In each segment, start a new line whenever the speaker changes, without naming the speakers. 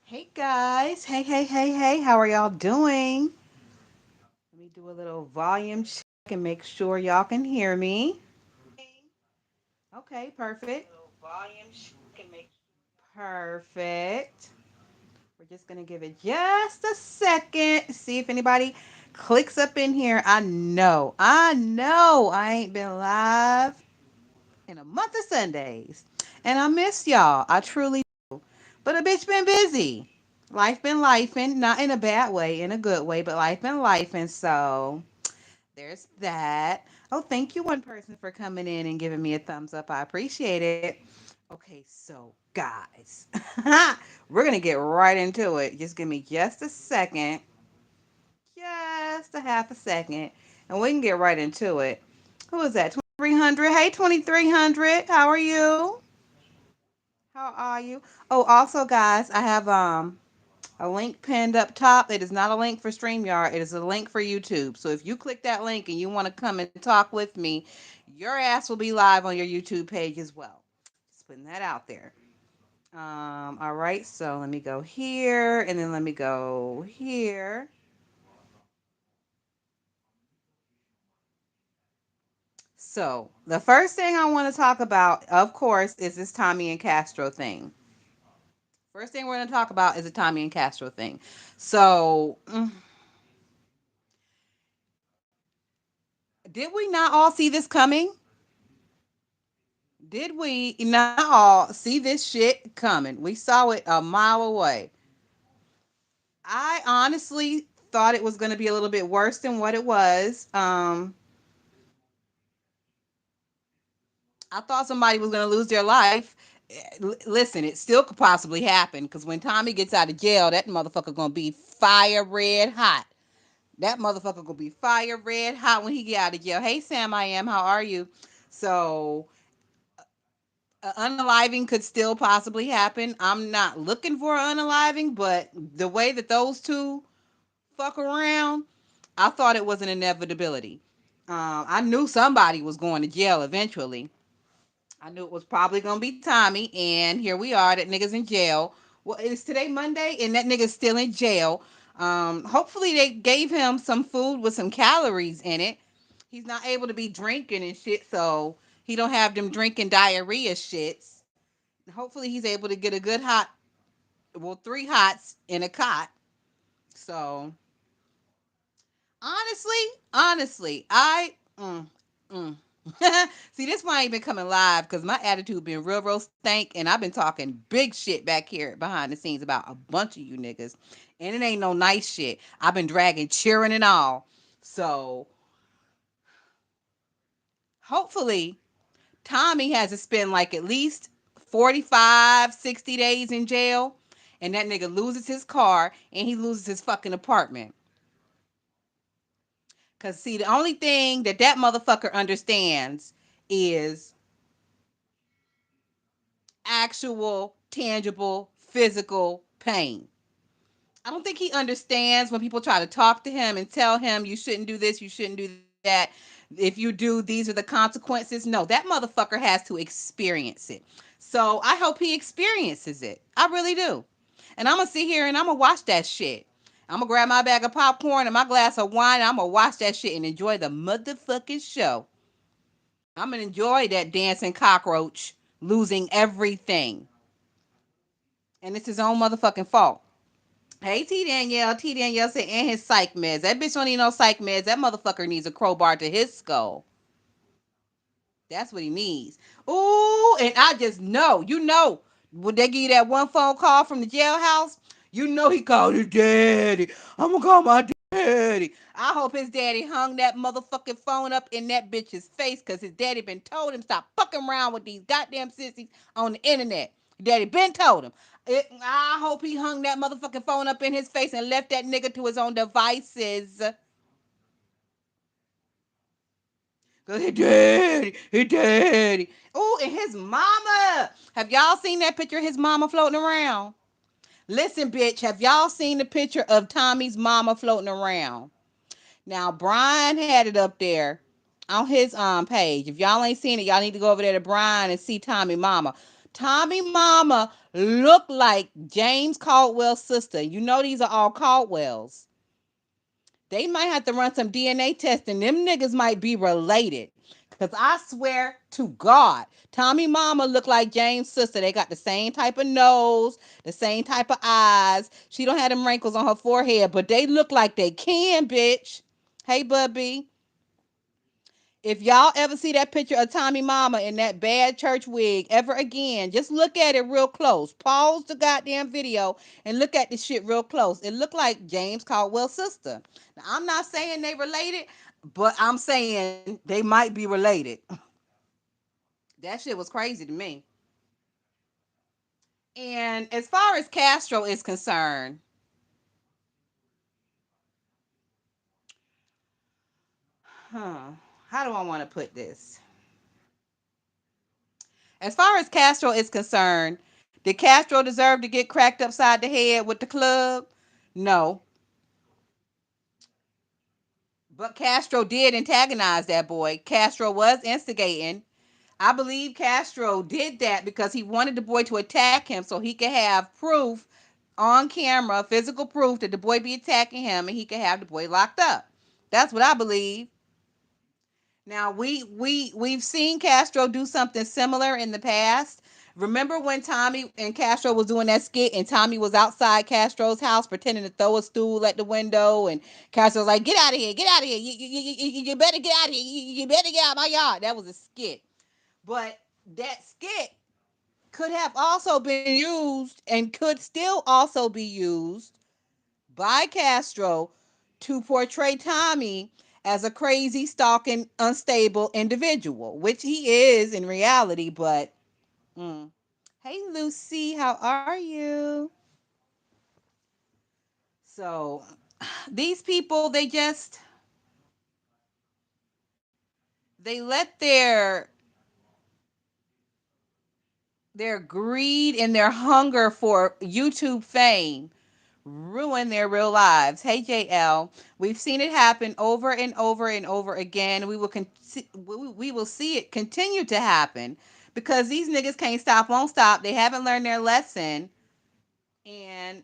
Hey guys, hey, how are y'all doing? Let me do a little volume check and make sure y'all can hear me. Okay, perfect. Perfect. We're just gonna give it just a second, see if anybody clicks up in here. I know, I ain't been live in a month of Sundays, and I miss y'all. I truly do. But a bitch been busy. Life been lifing, not in a bad way, in a good way, but life been lifing. So there's that. Oh, thank you, one person, for coming in and giving me a thumbs up. I appreciate it. Okay, so guys, we're gonna get right into it. Just give me just a second, just a half a second, and we can get right into it. Who is that? 2300. Hey, 2300. How are you? How are you? Oh, also, guys, I have a link pinned up top. It is not a link for StreamYard. It is a link for YouTube. So if you click that link and you want to come and talk with me, your ass will be live on your YouTube page as well. Just putting that out there. All right, so let me go here and then let me go here. So the first thing I want to talk about, of course, is this Tommy and Castro thing. First thing we're going to talk about is the Tommy and Castro thing. So, did we not all see this coming? Did we not all see this shit coming? We saw it a mile away. I honestly thought it was going to be a little bit worse than what it was. I thought somebody was going to lose their life. Listen, it still could possibly happen because when Tommy gets out of jail, that motherfucker going to be fire red hot. That motherfucker gonna be fire red hot when he get out of jail. Hey Sam, I am. How are you? So unaliving could still possibly happen. I'm not looking for unaliving, but the way that those two fuck around, I thought it was an inevitability. I knew somebody was going to jail eventually. I knew it was probably gonna be Tommy, and here we are. That nigga's in jail. Well, it's today Monday, and that nigga's still in jail. Hopefully they gave him some food with some calories in it. He's not able to be drinking and shit, so he don't have them drinking diarrhea shits. Hopefully he's able to get a good hot, well, three hots in a cot. So honestly, honestly, mm. See, this why I ain't been coming live because my attitude been real stank, and I've been talking big shit back here behind the scenes about a bunch of you niggas, and it ain't no nice shit. I've been dragging, cheering, and all. So hopefully, Tommy has to spend like at least 45, 60 days in jail, and that nigga loses his car and he loses his fucking apartment. Cause see, the only thing that that motherfucker understands is actual, tangible, physical pain. I don't think he understands when people try to talk to him and tell him you shouldn't do this, you shouldn't do that. If you do, these are the consequences. No, that motherfucker has to experience it. So I hope he experiences it. I really do. And I'm gonna sit here and I'm gonna watch that shit. I'm gonna grab my bag of popcorn and my glass of wine and I'm gonna watch that shit and enjoy the motherfucking show. I'm gonna enjoy that dancing cockroach losing everything. And it's his own motherfucking fault. Hey T Danielle. T Danielle said, and his psych meds. That bitch don't need no psych meds. That motherfucker needs a crowbar to his skull. That's what he needs. Ooh, and I just know, would they give you that one phone call from the jailhouse? You know he called his daddy. I'm gonna call my daddy. I hope his daddy hung that motherfucking phone up in that bitch's face because his daddy been told him stop fucking around with these goddamn sissies on the internet. Daddy been told him. I hope he hung that motherfucking phone up in his face and left that nigga to his own devices. Cause he daddy. Oh, and his mama. Have y'all seen that picture of his mama floating around? Listen, bitch, have y'all seen the picture of Tommy's mama floating around? Now, Brian had it up there on his page. If y'all ain't seen it, y'all need to go over there to Brian and see Tommy mama. Tommy Mama looked like James Caldwell's sister. You know these are all Caldwells. They might have to run some DNA testing. Them niggas might be related. Cause I swear to God, Tommy Mama look like James' sister. They got the same type of nose, the same type of eyes. She don't have them wrinkles on her forehead, but they look like they can, bitch. Hey, Bubby. If y'all ever see that picture of Tommy Mama in that bad church wig ever again, just look at it real close. Pause the goddamn video and look at the shit real close. It looked like James Caldwell's sister. Now, I'm not saying they related, but I'm saying they might be related. That shit was crazy to me. And as far as Castro is concerned, huh, how do I want to put this? As far as Castro is concerned, did Castro deserve to get cracked upside the head with the club? No. But Castro did antagonize that boy. Castro was instigating. I believe Castro did that because he wanted the boy to attack him so he could have proof on camera, physical proof that the boy be attacking him and he could have the boy locked up. That's what I believe. Now we've seen Castro do something similar in the past. Remember when Tommy and Castro was doing that skit and Tommy was outside Castro's house pretending to throw a stool at the window and Castro was like, "Get out of here, get out of here! You better get out of here! You better get out of my yard!" That was a skit, but that skit could have also been used and could still also be used by Castro to portray Tommy as a crazy, stalking, unstable individual, which he is in reality. But, hey, Lucy, how are you? So, these people, they let their greed and their hunger for YouTube fame ruin their real lives. Hey JL, we've seen it happen over and over and over again. We will see it continue to happen because these niggas can't stop, won't stop. They haven't learned their lesson. And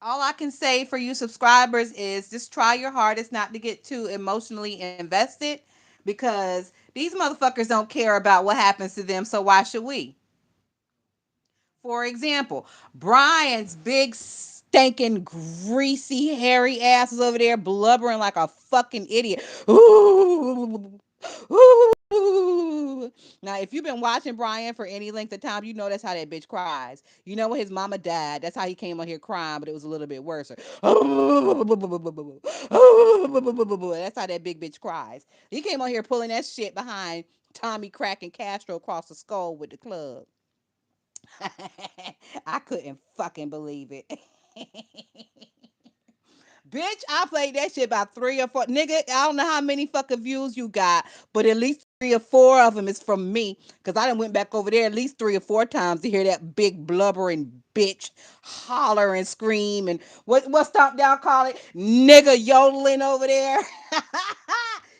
all I can say for you subscribers is just try your hardest not to get too emotionally invested because these motherfuckers don't care about what happens to them, so why should we? For example, Brian's big, stinking, greasy, hairy ass is over there blubbering like a fucking idiot. Ooh, ooh. Now, if you've been watching Brian for any length of time, you know that's how that bitch cries. You know when his mama died, that's how he came on here crying, but it was a little bit worse. That's how that big bitch cries. He came on here pulling that shit behind Tommy cracking Castro across the skull with the club. I couldn't fucking believe it. Bitch, I played that shit about 3 or 4. Nigga, I don't know how many fucking views you got, but at least 3 or 4 of them is from me. Cause I done went back over there at least 3 or 4 times to hear that big blubbering bitch holler and scream and what Stomp Down call it? Nigga yodeling over there.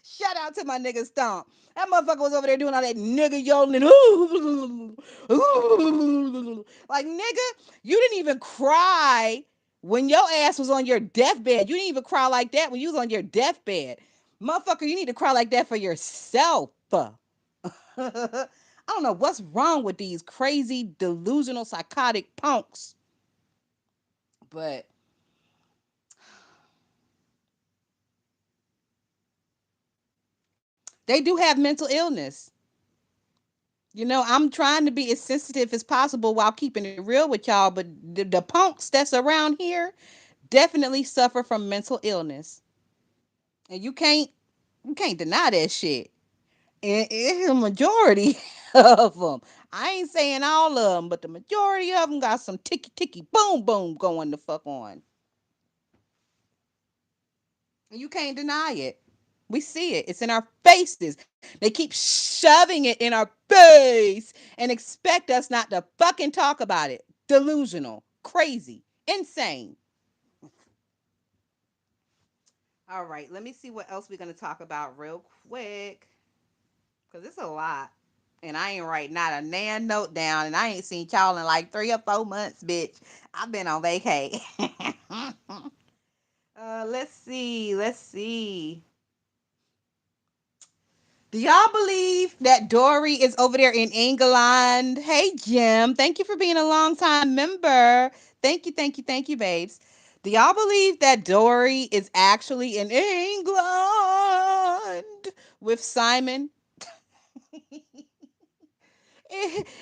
Shout out to my nigga Stomp. That motherfucker was over there doing all that nigga yodeling. Ooh, ooh. Like nigga, you didn't even cry when your ass was on your deathbed. You didn't even cry like that when you was on your deathbed. Motherfucker, you need to cry like that for yourself. I don't know what's wrong with these crazy, delusional, psychotic punks. But they do have mental illness. You know, I'm trying to be as sensitive as possible while keeping it real with y'all, but the punks that's around here definitely suffer from mental illness. And you can't deny that shit. And it's a majority of them. I ain't saying all of them, but the majority of them got some ticky ticky boom boom going the fuck on. And you can't deny it. We see it. It's in our faces. They keep shoving it in our face and expect us not to fucking talk about it. Delusional, crazy, insane. All right, let me see what else we're going to talk about real quick because it's a lot. And I ain't write not a nan note down, and I ain't seen y'all in like 3 or 4 months, bitch. I've been on vacay. Let's see. Let's see. Do y'all believe that Dory is over there in England? Hey, Jim. Thank you for being a long time member. Thank you, thank you, thank you, babes. Do y'all believe that Dory is actually in England with Simon?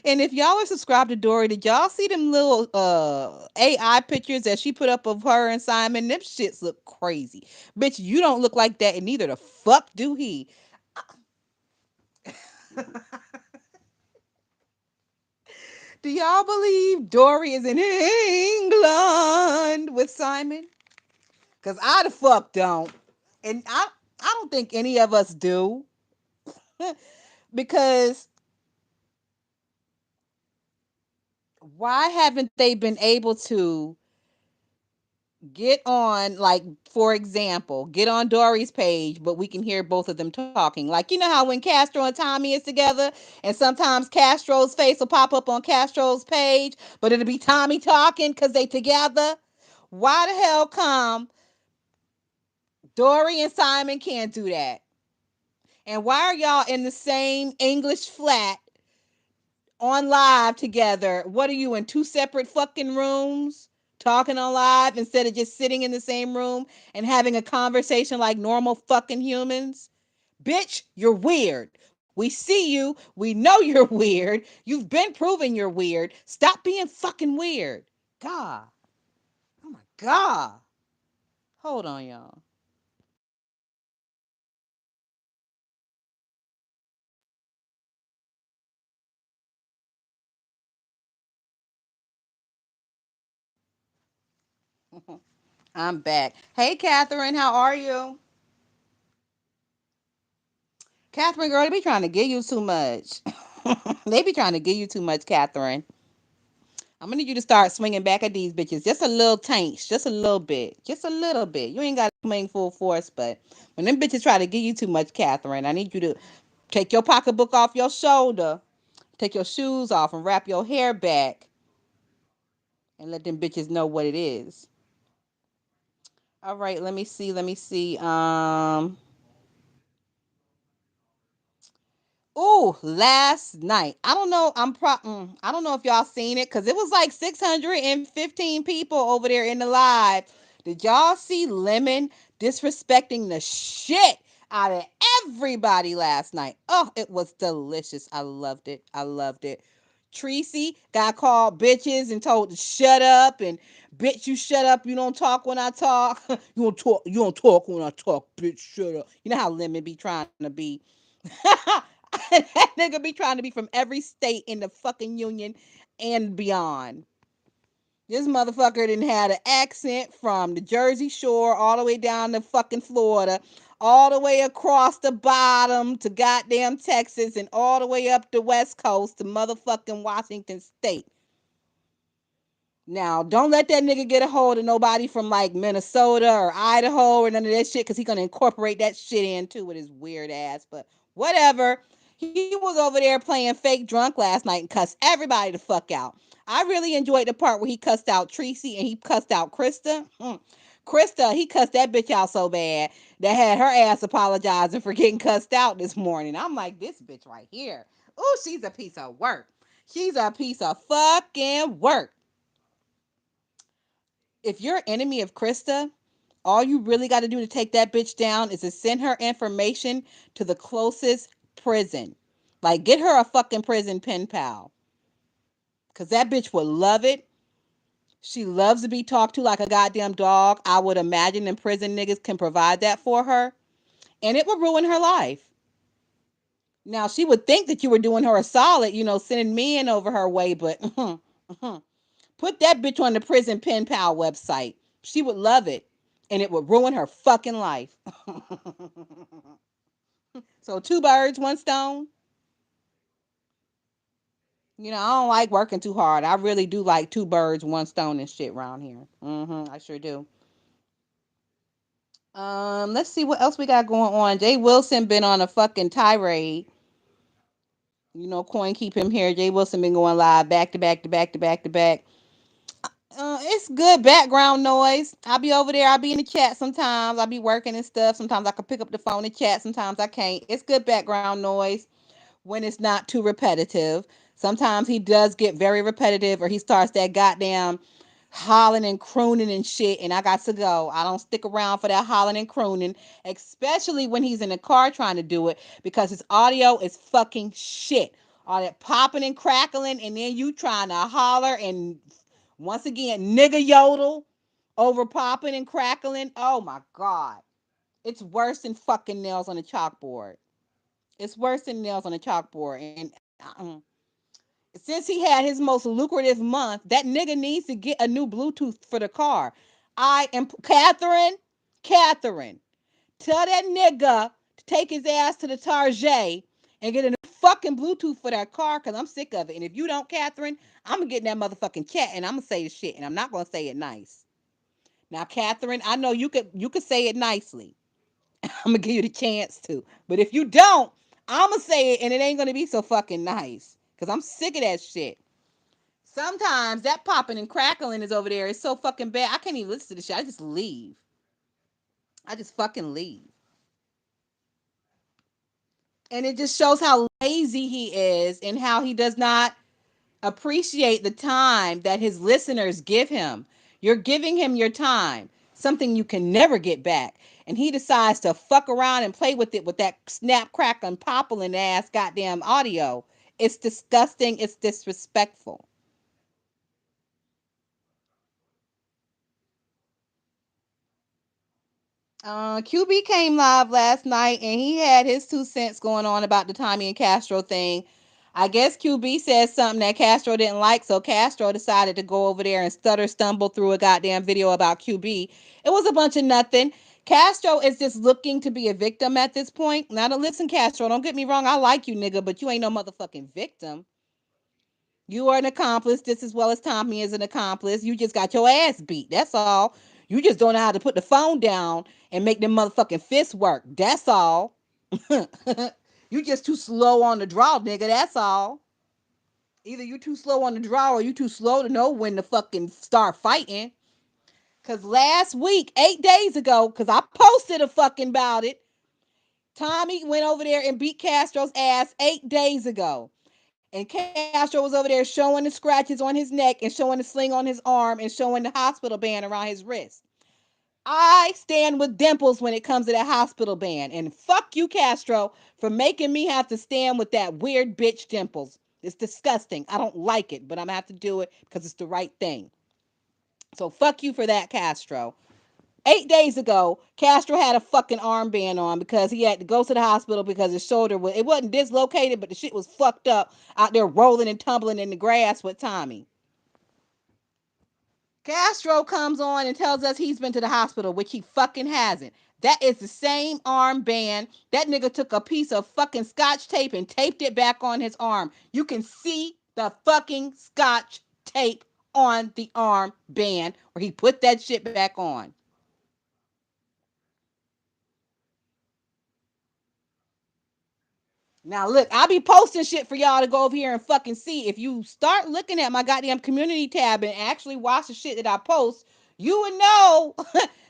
And if y'all are subscribed to Dory, did y'all see them little AI pictures that she put up of her and Simon? Them shits look crazy. Bitch, you don't look like that, and neither the fuck do he. Do y'all believe Dory is in England with Simon? Cause I the fuck don't. And I don't think any of us do. Because why haven't they been able to get on, like, for example, get on Dory's page, but we can hear both of them talking? Like, you know how when Castro and Tommy is together, and sometimes Castro's face will pop up on Castro's page, but it'll be Tommy talking because they together? Why the hell come Dory and Simon can't do that? And why are y'all in the same English flat on live together? What are you in two separate fucking rooms talking on live instead of just sitting in the same room and having a conversation like normal fucking humans? Bitch, you're weird. We see you. We know you're weird. You've been proving you're weird. Stop being fucking weird. God. Oh my God. Hold on, y'all. I'm back. Hey, Catherine, how are you? Catherine, girl, they be trying to give you too much. They be trying to give you too much, Catherine. I'm gonna need you to start swinging back at these bitches. Just a little taint, just a little bit. Just a little bit. You ain't got to swing full force, but when them bitches try to give you too much, Catherine, I need you to take your pocketbook off your shoulder, take your shoes off, and wrap your hair back and let them bitches know what it is. All right, let me see. Let me see. Ooh, last night. I don't know. I don't know if y'all seen it because it was like 615 people over there in the live. Did y'all see Lemon disrespecting the shit out of everybody last night? Oh, it was delicious. I loved it. I loved it. Tracy got called bitches and told to shut up, and bitch, you shut up. You don't talk when I talk. You don't talk. You don't talk when I talk. Bitch, shut up. You know how Lemon be trying to be. That nigga be trying to be from every state in the fucking union and beyond. This motherfucker didn't had an accent from the Jersey Shore all the way down to fucking Florida, all the way across the bottom to goddamn Texas, and all the way up the West Coast to motherfucking Washington State. Now, don't let that nigga get a hold of nobody from like Minnesota or Idaho or none of that shit, because he's gonna incorporate that shit in too with his weird ass. But whatever. He was over there playing fake drunk last night and cussed everybody the fuck out. I really enjoyed the part where he cussed out Tracy and he cussed out Krista. Krista, he cussed that bitch out so bad that had her ass apologizing for getting cussed out this morning. I'm like, this bitch right here. Oh, she's a piece of work. She's a piece of fucking work. If you're an enemy of Krista, all you really got to do to take that bitch down is to send her information to the closest prison. Like, get her a fucking prison pen pal. Because that bitch would love it. She loves to be talked to like a goddamn dog. I would imagine them prison niggas can provide that for her. And it would ruin her life. Now, she would think that you were doing her a solid, sending me in over her way, but put that bitch on the prison pen pal website. She would love it. And it would ruin her fucking life. So two birds, one stone. I don't like working too hard. I really do like two birds, one stone and shit around here. I sure do. Let's see what else we got going on. Jay Wilson been on a fucking tirade. Coin keep him here. Jay Wilson been going live back to back to back to back to back. It's good background noise. I'll be over there. I'll be in the chat sometimes. I'll be working and stuff. Sometimes I can pick up the phone and chat. Sometimes I can't. It's good background noise when it's not too repetitive. Sometimes he does get very repetitive or he starts that goddamn hollering and crooning and shit, and I got to go. I don't stick around for that hollering and crooning, especially when he's in the car trying to do it because his audio is fucking shit. All that popping and crackling, and then you trying to holler and once again nigga yodel over popping and crackling. Oh my god. It's worse than fucking nails on a chalkboard. It's worse than nails on a chalkboard. And since he had his most lucrative month, that nigga needs to get a new Bluetooth for the car. I am Catherine. Tell that nigga to take his ass to the Target and get a new fucking Bluetooth for that car because I'm sick of it. And if you don't, Catherine, I'm gonna get in that motherfucking chat and I'm gonna say the shit and I'm not gonna say it nice. Now, Catherine, I know you could say it nicely. I'm gonna give you the chance to. But if you don't, I'm gonna say it and it ain't gonna be so fucking nice. Cause I'm sick of that shit. Sometimes that popping and crackling is over there. It's so fucking bad. I can't even listen to the shit. I just leave. I just fucking leave. And it just shows how lazy he is and how he does not appreciate the time that his listeners give him. You're giving him your time, something you can never get back. And he decides to fuck around and play with it with that snap, crack, and poppling ass goddamn audio. It's disgusting. It's disrespectful. QB came live last night and he had his 2 cents going on about the Tommy and Castro thing. I guess QB said something that Castro didn't like, so Castro decided to go over there and stutter stumble through a goddamn video about QB. It was a bunch of nothing. Castro is just looking to be a victim at this point. Now, listen, Castro, don't get me wrong. I like you, nigga, but you ain't no motherfucking victim. You are an accomplice just as well as Tommy is an accomplice. You just got your ass beat. That's all. You just don't know how to put the phone down and make them motherfucking fists work. That's all. You just too slow on the draw, nigga. That's all. Either you too slow on the draw or you too slow to know when to fucking start fighting. Cause last week, 8 days ago, cause I posted a fucking about it, Tommy went over there and beat Castro's ass 8 days ago. And Castro was over there showing the scratches on his neck and showing the sling on his arm and showing the hospital band around his wrist. I stand with Dimples when it comes to that hospital band. And fuck you, Castro, for making me have to stand with that weird bitch Dimples. It's disgusting. I don't like it, but I'm gonna have to do it because it's the right thing. So fuck you for that, Castro. 8 days ago, Castro had a fucking armband on because he had to go to the hospital because his shoulder was, it wasn't dislocated, but the shit was fucked up out there rolling and tumbling in the grass with Tommy. Castro comes on and tells us he's been to the hospital, which he fucking hasn't. That is the same armband. That nigga took a piece of fucking scotch tape and taped it back on his arm. You can see the fucking scotch tape on the armband where he put that shit back on. Now look, I'll be posting shit for y'all to go over here and fucking see. If you start looking at my goddamn community tab and actually watch the shit that I post, you would know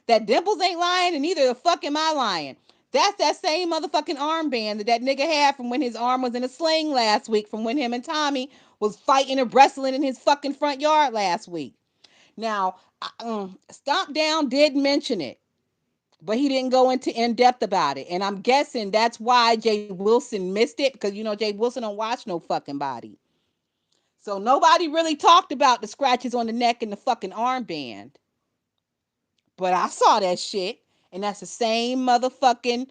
that Dimples ain't lying and neither the fuck am I lying. That's that same motherfucking armband that nigga had from when his arm was in a sling last week, from when him and Tommy was fighting and wrestling in his fucking front yard last week. Now, Stomp Down did mention it, but he didn't go into in depth about it. And I'm guessing that's why Jay Wilson missed it because Jay Wilson don't watch no fucking body. So nobody really talked about the scratches on the neck and the fucking armband. But I saw that shit, and that's the same motherfucking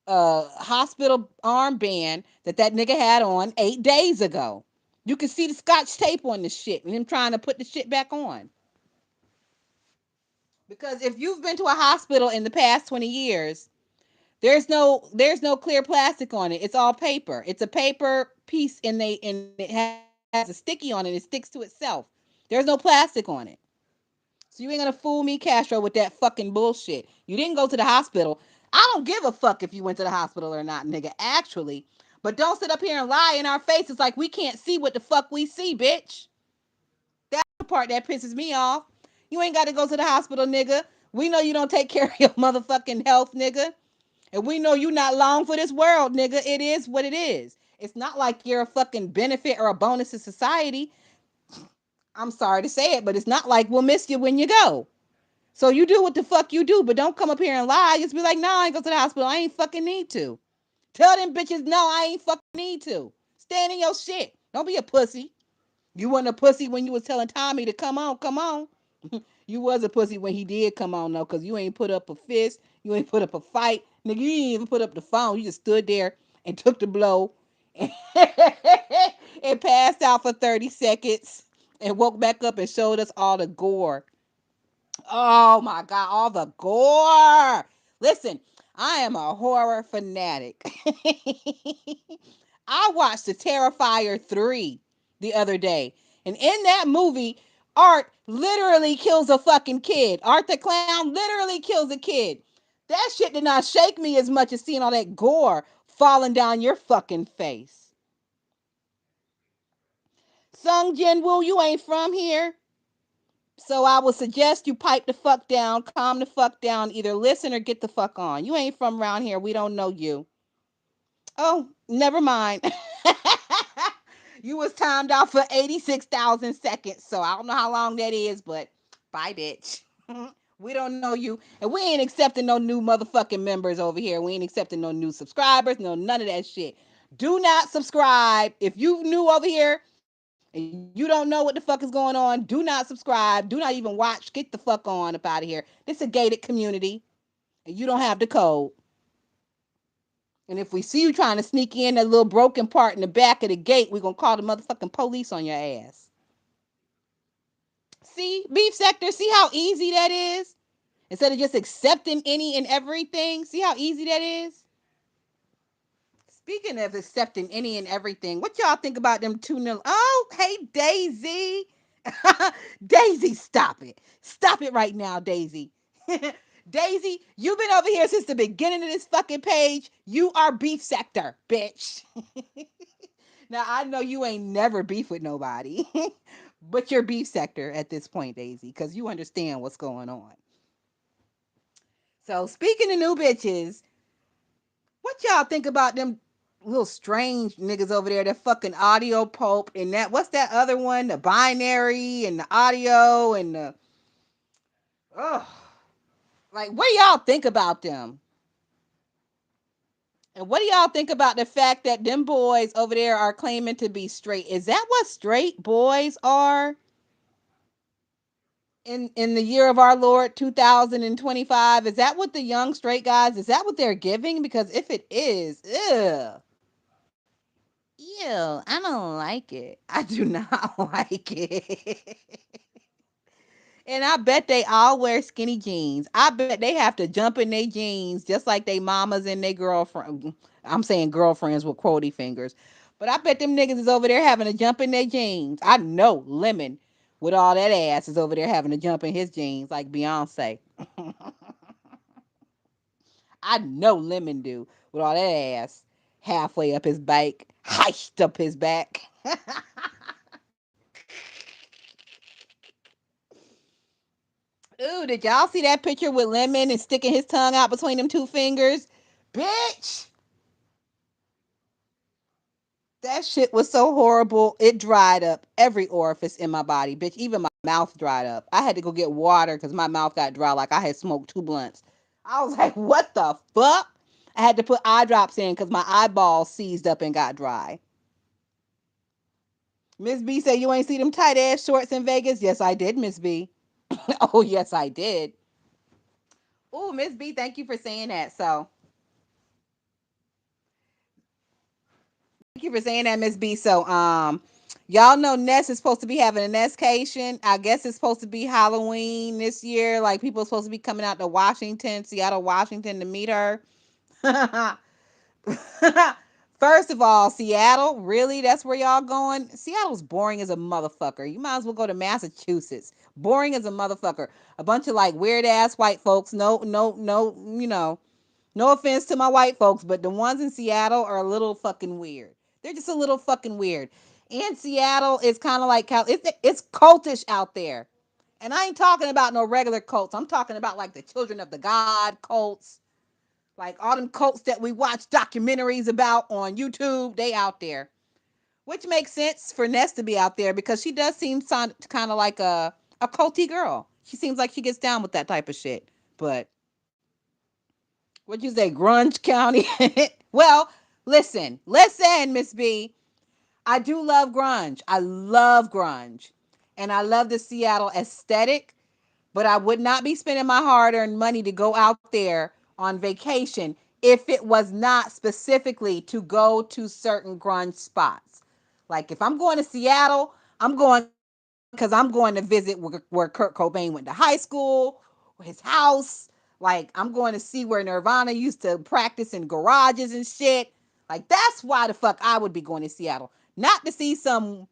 hospital armband that nigga had on 8 days ago. You can see the scotch tape on the shit and him trying to put the shit back on. Because if you've been to a hospital in the past 20 years, there's no clear plastic on it. It's all paper. It's a paper piece and it has a sticky on it. It sticks to itself. There's no plastic on it. So you ain't gonna fool me, Castro, with that fucking bullshit. You didn't go to the hospital. I don't give a fuck if you went to the hospital or not, nigga. Actually, But don't sit up here and lie in our faces like we can't see what the fuck we see, bitch. That's the part that pisses me off. You ain't got to go to the hospital, nigga. We know you don't take care of your motherfucking health, nigga. And we know you not long for this world, nigga. It is what it is. It's not like you're a fucking benefit or a bonus to society. I'm sorry to say it, but it's not like we'll miss you when you go. So you do what the fuck you do, but don't come up here and lie. Just be like, no, I ain't go to the hospital. I ain't fucking need to. Tell them bitches, no, I ain't fucking need to. Stand in your shit. Don't be a pussy. You wasn't a pussy when you was telling Tommy to come on, come on. You was a pussy when he did come on though, cause you ain't put up a fist, you ain't put up a fight, nigga. You ain't even put up the phone. You just stood there and took the blow, and, and passed out for 30 seconds, and woke back up and showed us all the gore. Oh my god, all the gore. Listen, I am a horror fanatic. I watched the Terrifier 3 the other day. And in that movie, Art literally kills a fucking kid. Art the clown literally kills a kid. That shit did not shake me as much as seeing all that gore falling down your fucking face. Sung Jin Woo, you ain't from here. So I would suggest you pipe the fuck down, calm the fuck down, either listen or get the fuck on. You ain't from around here. We don't know you. Oh, never mind. You was timed out for 86,000 seconds. So I don't know how long that is, but bye, bitch. We don't know you. And we ain't accepting no new motherfucking members over here. We ain't accepting no new subscribers, no none of that shit. Do not subscribe. If you new over here and you don't know what the fuck is going on, do not subscribe. Do not even watch. Get the fuck on up out of here. This is a gated community and you don't have the code. And if we see you trying to sneak in that little broken part in the back of the gate, we're going to call the motherfucking police on your ass. See, beef sector, see how easy that is? Instead of just accepting any and everything, see how easy that is? Speaking of accepting any and everything, what y'all think about them 2-0? Oh, hey, Daisy. Daisy, stop it. Stop it right now, Daisy. Daisy, you've been over here since the beginning of this fucking page. You are beef sector, bitch. Now, I know you ain't never beef with nobody, but you're beef sector at this point, Daisy, because you understand what's going on. So, speaking of new bitches, what y'all think about them little strange niggas over there? That fucking audio pope and that, what's that other one? The binary and the audio and the, ugh. Like, what do y'all think about them? And what do y'all think about the fact that them boys over there are claiming to be straight? Is that what straight boys are in the year of our Lord 2025? Is that what the young straight guys, is that what they're giving? Because if it is, ew. Ew, I don't like it. I do not like it. And I bet they all wear skinny jeans. I bet they have to jump in their jeans just like they mamas and they girlfriend. I'm saying girlfriends with quotey fingers. But I bet them niggas is over there having to jump in their jeans. I know Lemon with all that ass is over there having to jump in his jeans like Beyonce. I know Lemon do with all that ass halfway up his back, heiched up his back. Ooh, did y'all see that picture with Lemon and sticking his tongue out between them two fingers? Bitch, that shit was so horrible. It dried up every orifice in my body, bitch. Even my mouth dried up. I had to go get water because my mouth got dry like I had smoked 2 blunts. I was like, what the fuck? I had to put eye drops in because my eyeballs seized up and got dry. Miss B said, you ain't see them tight ass shorts in Vegas? Yes, I did, Miss B. Oh, yes, I did. Oh, Miss B, thank you for saying that. So, thank you for saying that, Miss B. So, y'all know Ness is supposed to be having a Nesscation. I guess it's supposed to be Halloween this year. Like people are supposed to be coming out to Washington, Seattle, Washington to meet her. First of all, Seattle, really? That's where y'all going? Seattle's boring as a motherfucker. You might as well go to Massachusetts. Boring as a motherfucker. A bunch of like weird ass white folks. No, no, no, you know, No offense to my white folks, but the ones in Seattle are a little fucking weird. They're just a little fucking weird. And Seattle is kind of like it's cultish out there. And I ain't talking about no regular cults. I'm talking about like the Children of the God cults, like all them cults that we watch documentaries about on YouTube. They out there, which makes sense for Ness to be out there because she does seem kind of like a culty girl. She seems like she gets down with that type of shit. But what'd you say, Grunge County? Well, listen, Miss B. I do love grunge. I love grunge. And I love the Seattle aesthetic, but I would not be spending my hard earned money to go out there on vacation if it was not specifically to go to certain grunge spots. Like if I'm going to Seattle, I'm going because I'm going to visit where Kurt Cobain went to high school, his house. Like I'm going to see where Nirvana used to practice in garages and shit. Like that's why the fuck I would be going to Seattle, not to see some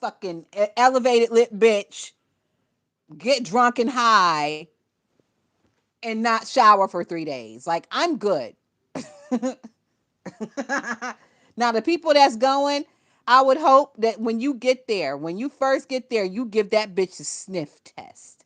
fucking elevated lip bitch get drunk and high and not shower for 3 days. Like I'm good. Now the people that's going, I would hope that when you get there, when you first get there, you give that bitch a sniff test.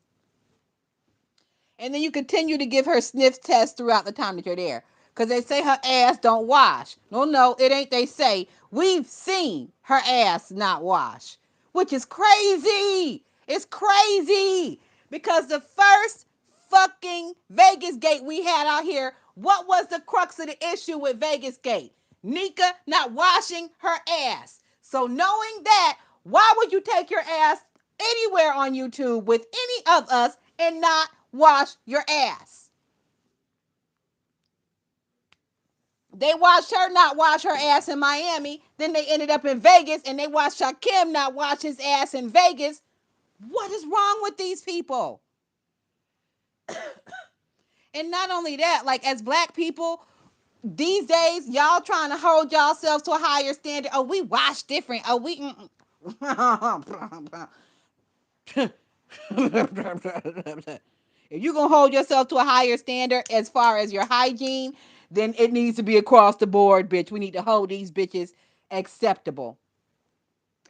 And then you continue to give her sniff tests throughout the time that you're there. Because they say her ass don't wash. No, no, it ain't they say. We've seen her ass not wash. Which is crazy. It's crazy. Because the first fucking Vegas gate we had out here, what was the crux of the issue with Vegas gate? Nika not washing her ass. So knowing that, why would you take your ass anywhere on YouTube with any of us and not wash your ass? They watched her not wash her ass in Miami. Then they ended up in Vegas and they watched Shaquem not wash his ass in Vegas. What is wrong with these people? And not only that, like as black people, these days, y'all trying to hold yourselves to a higher standard. Oh, we wash different. Oh, we. If you're gonna hold yourself to a higher standard as far as your hygiene, then it needs to be across the board, bitch. We need to hold these bitches acceptable,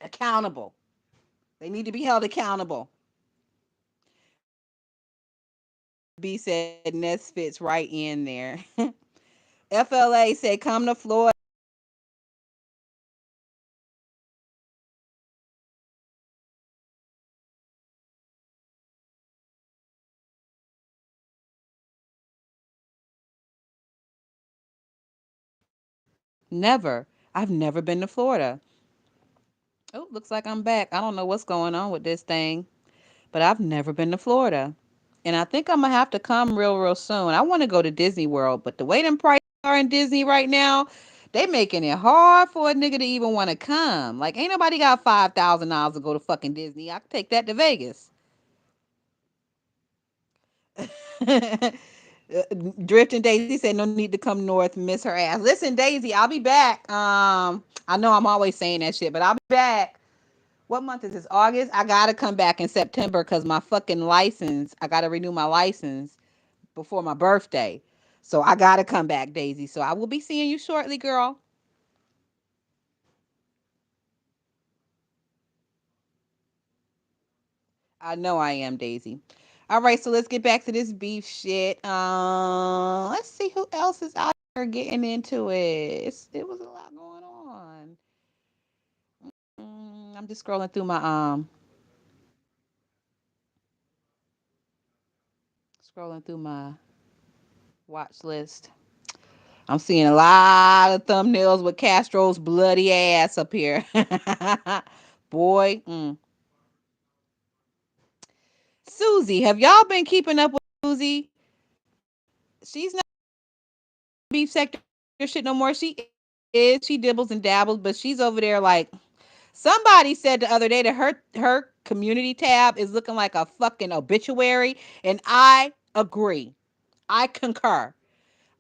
accountable. They need to be held accountable. B said Ness fits right in there. FLA said come to Florida. Never. I've never been to Florida. Oh, looks like I'm back. I don't know what's going on with this thing, but I've never been to Florida. And I think I'm gonna have to come real soon. I want to go to Disney World, but the way them prices are in Disney right now, they making it hard for a nigga to even want to come. Like ain't nobody got $5,000 to go to fucking Disney. I could take that to Vegas. Drifting Daisy said no need to come north, miss her ass. Listen, Daisy, I'll be back. I know I'm always saying that shit, but I'll be back. What month is this? August. I gotta come back in September because my fucking license. I gotta renew my license before my birthday. So I gotta come back, Daisy. So I will be seeing you shortly, girl. I know I am, Daisy. All right, so let's get back to this beef shit. Let's see who else is out here getting into it. It was a lot going on. I'm just scrolling through my watch list. I'm seeing a lot of thumbnails with Castro's bloody ass up here. Boy, Susie, have y'all been keeping up with Susie? She's not beef sector shit no more. She is. She dibbles and dabbles, but she's over there like somebody said the other day that her community tab is looking like a fucking obituary, and I agree. I concur.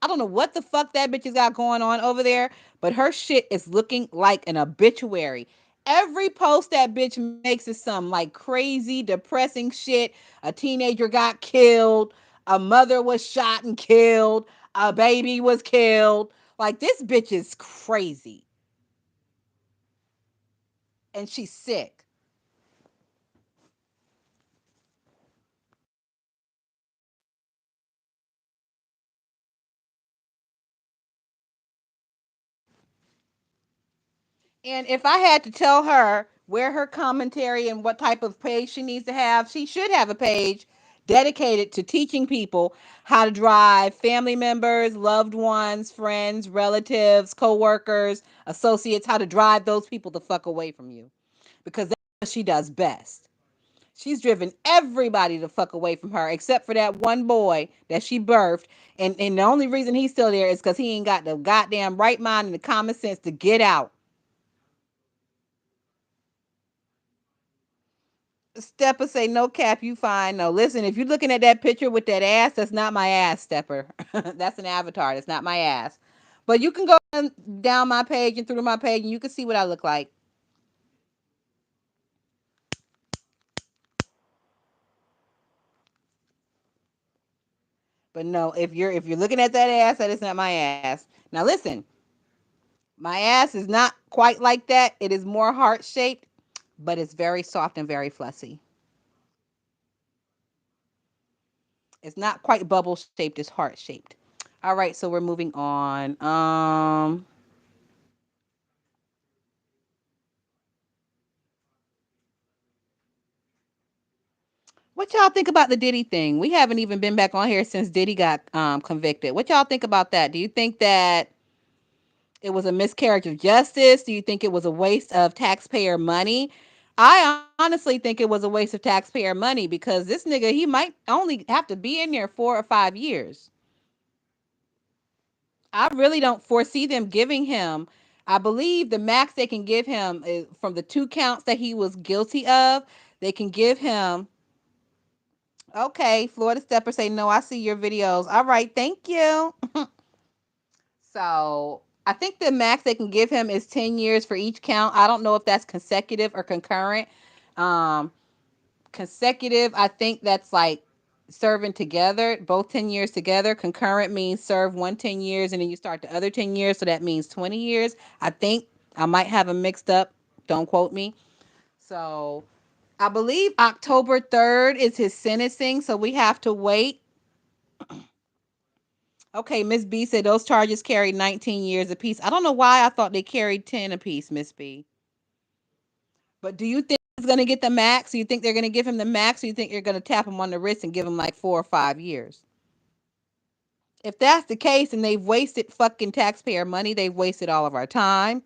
I don't know what the fuck that bitch has got going on over there, but her shit is looking like an obituary. Every post that bitch makes is some like crazy, depressing shit. A teenager got killed. A mother was shot and killed. A baby was killed. Like, this bitch is crazy. And she's sick. And if I had to tell her where her commentary and what type of page she needs to have, she should have a page dedicated to teaching people how to drive family members, loved ones, friends, relatives, co-workers, associates, how to drive those people the fuck away from you. Because that's what she does best. She's driven everybody the fuck away from her except for that one boy that she birthed. And the only reason he's still there is because he ain't got the goddamn right mind and the common sense to get out. Stepper say, no cap, you fine. No, listen, if you're looking at that picture with that ass, that's not my ass, Stepper. That's an avatar. That's not my ass. But you can go down my page and through my page and you can see what I look like. But no, if you're looking at that ass, that is not my ass. Now listen, my ass is not quite like that. It is more heart shaped, but it's very soft and very fussy. It's not quite bubble shaped, it's heart shaped. All right, so we're moving on. What y'all think about the Diddy thing? We haven't even been back on here since Diddy got convicted. What y'all think about that? Do you think that it was a miscarriage of justice? Do you think it was a waste of taxpayer money? I honestly think it was a waste of taxpayer money because this nigga, he might only have to be in there 4 or 5 years. I really don't foresee them giving him. I believe the max they can give him is from the 2 counts that he was guilty of. They can give him. Okay, Florida Stepper say no. I see your videos. All right, thank you. So I think the max they can give him is 10 years for each count. I don't know if that's consecutive or concurrent. Um, Consecutive, I think that's like serving together, both 10 years together. Concurrent means serve 10 years and then you start the other 10 years, so that means 20 years. I think I might have them mixed up. Don't quote me. So I believe October 3rd is his sentencing, so we have to wait. Okay, Miss B said those charges carry 19 years apiece. I don't know why I thought they carried 10 apiece, Miss B. But do you think he's going to get the max? Do you think they're going to give him the max? Or you think you're going to tap him on the wrist and give him like 4 or 5 years? If that's the case and they've wasted fucking taxpayer money, they've wasted all of our time.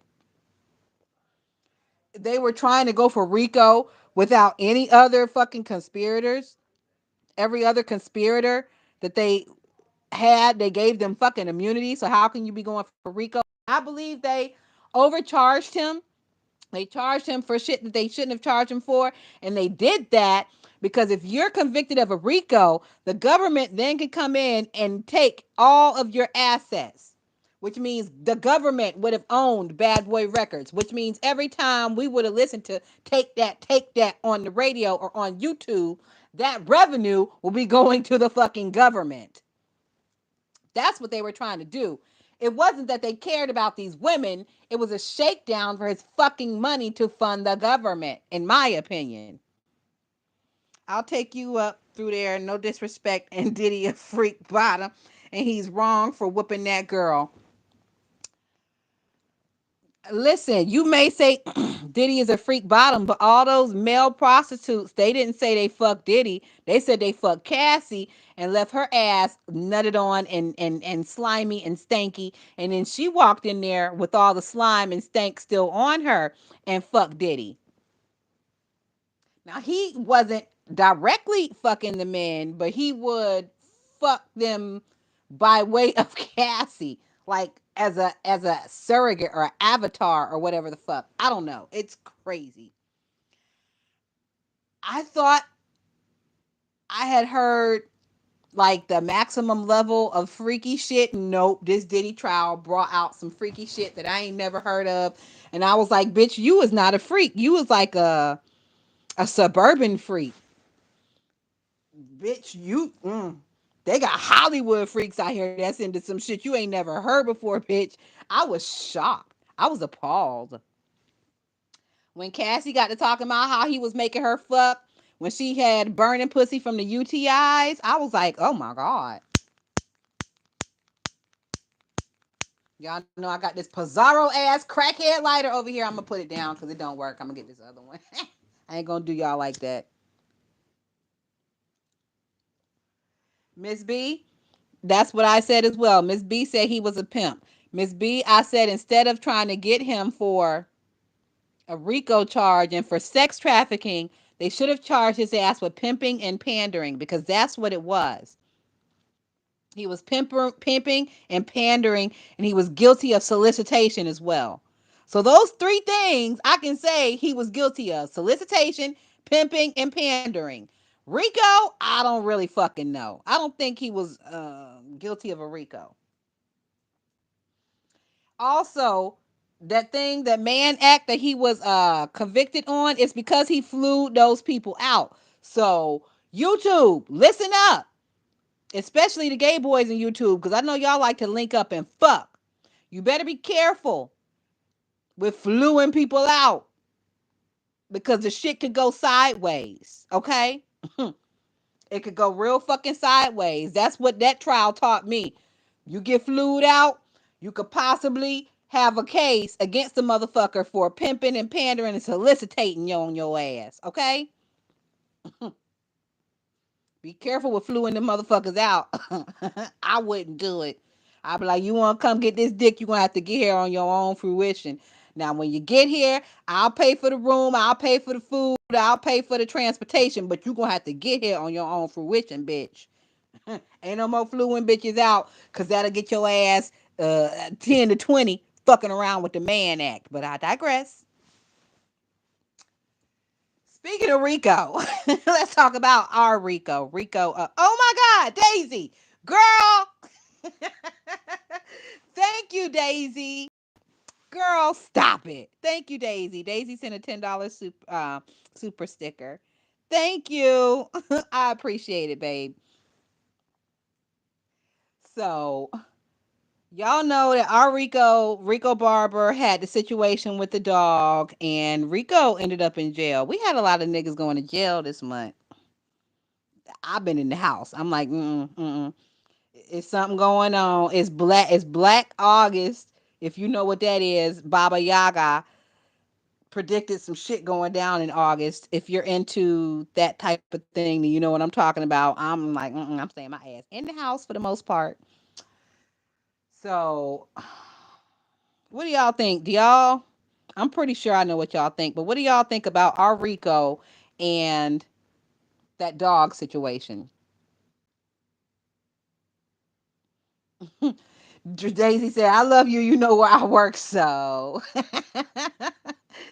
They were trying to go for Rico without any other fucking conspirators. Every other conspirator that they had, they gave them fucking immunity. So how can you be going for Rico? I believe they overcharged him. They charged him for shit that they shouldn't have charged him for. And they did that because if you're convicted of a RICO, the government then can come in and take all of your assets, which means the government would have owned Bad Boy Records, which means every time we would have listened to take that on the radio or on YouTube, that revenue will be going to the fucking government. That's what they were trying to do. It wasn't that they cared about these women. It was a shakedown for his fucking money to fund the government, in my opinion. I'll take you up through there. No disrespect. And Diddy a freak bottom. And he's wrong for whooping that girl. Listen, you may say Diddy is a freak bottom, but all those male prostitutes, they didn't say they fucked Diddy. They said they fucked Cassie and left her ass nutted on and slimy and stanky. And then she walked in there with all the slime and stank still on her and fucked Diddy. Now he wasn't directly fucking the men, but he would fuck them by way of Cassie, like as a surrogate or an avatar or whatever the fuck. I don't know. It's crazy. I thought I had heard like the maximum level of freaky shit. Nope, this Diddy trial brought out some freaky shit that I ain't never heard of, and I was like, bitch, you was not a freak. You was like a suburban freak. Bitch, you. They got Hollywood freaks out here that's into some shit you ain't never heard before, bitch. I was shocked. I was appalled. When Cassie got to talking about how he was making her fuck when she had burning pussy from the UTIs, I was like, oh my God. Y'all know I got this Pizarro ass crackhead lighter over here. I'm gonna put it down because it don't work. I'm gonna get this other one. I ain't gonna do y'all like that. Miss B, that's what I said as well. Miss B said he was a pimp. Miss B, I said instead of trying to get him for a RICO charge and for sex trafficking, they should have charged his ass with pimping and pandering because that's what it was. He was pimping and pandering, and he was guilty of solicitation as well. So those three things I can say he was guilty of: solicitation, pimping, and pandering. Rico, I don't really fucking know. I don't think he was guilty of a Rico. Also, that thing, that Mann Act that he was convicted on, is because he flew those people out. So YouTube, listen up, especially the gay boys in YouTube, because I know y'all like to link up and fuck. You better be careful with fluing people out because the shit could go sideways. Okay. It could go real fucking sideways. That's what that trial taught me. You get flued out, you could possibly have a case against the motherfucker for pimping and pandering and soliciting you on your ass. Okay? Be careful with fluing the motherfuckers out. I wouldn't do it. I'd be like, you want to come get this dick, you're going to have to get here on your own fruition. Now, when you get here, I'll pay for the room, I'll pay for the food, I'll pay for the transportation, but you're going to have to get here on your own fruition, bitch. Ain't no more fluing bitches out, because that'll get your ass 10 to 20 fucking around with the Mann Act. But I digress. Speaking of Rico, let's talk about our Rico. Rico, oh my God, Daisy, girl. Thank you, Daisy. Girl, stop it. Thank you, Daisy. Daisy sent a $10 super sticker. Thank you. I appreciate it, babe. So, y'all know that our Rico Barber had the situation with the dog, and Rico ended up in jail. We had a lot of niggas going to jail this month. I've been in the house. I'm like, it's something going on. It's black. It's Black August. If you know what that is, Baba Yaga predicted some shit going down in August. If you're into that type of thing, then you know what I'm talking about. I'm like, I'm staying my ass in the house for the most part. So, what do y'all think? Do y'all? I'm pretty sure I know what y'all think, but what do y'all think about our Rico and that dog situation? Daisy said, I love you. You know where I work. So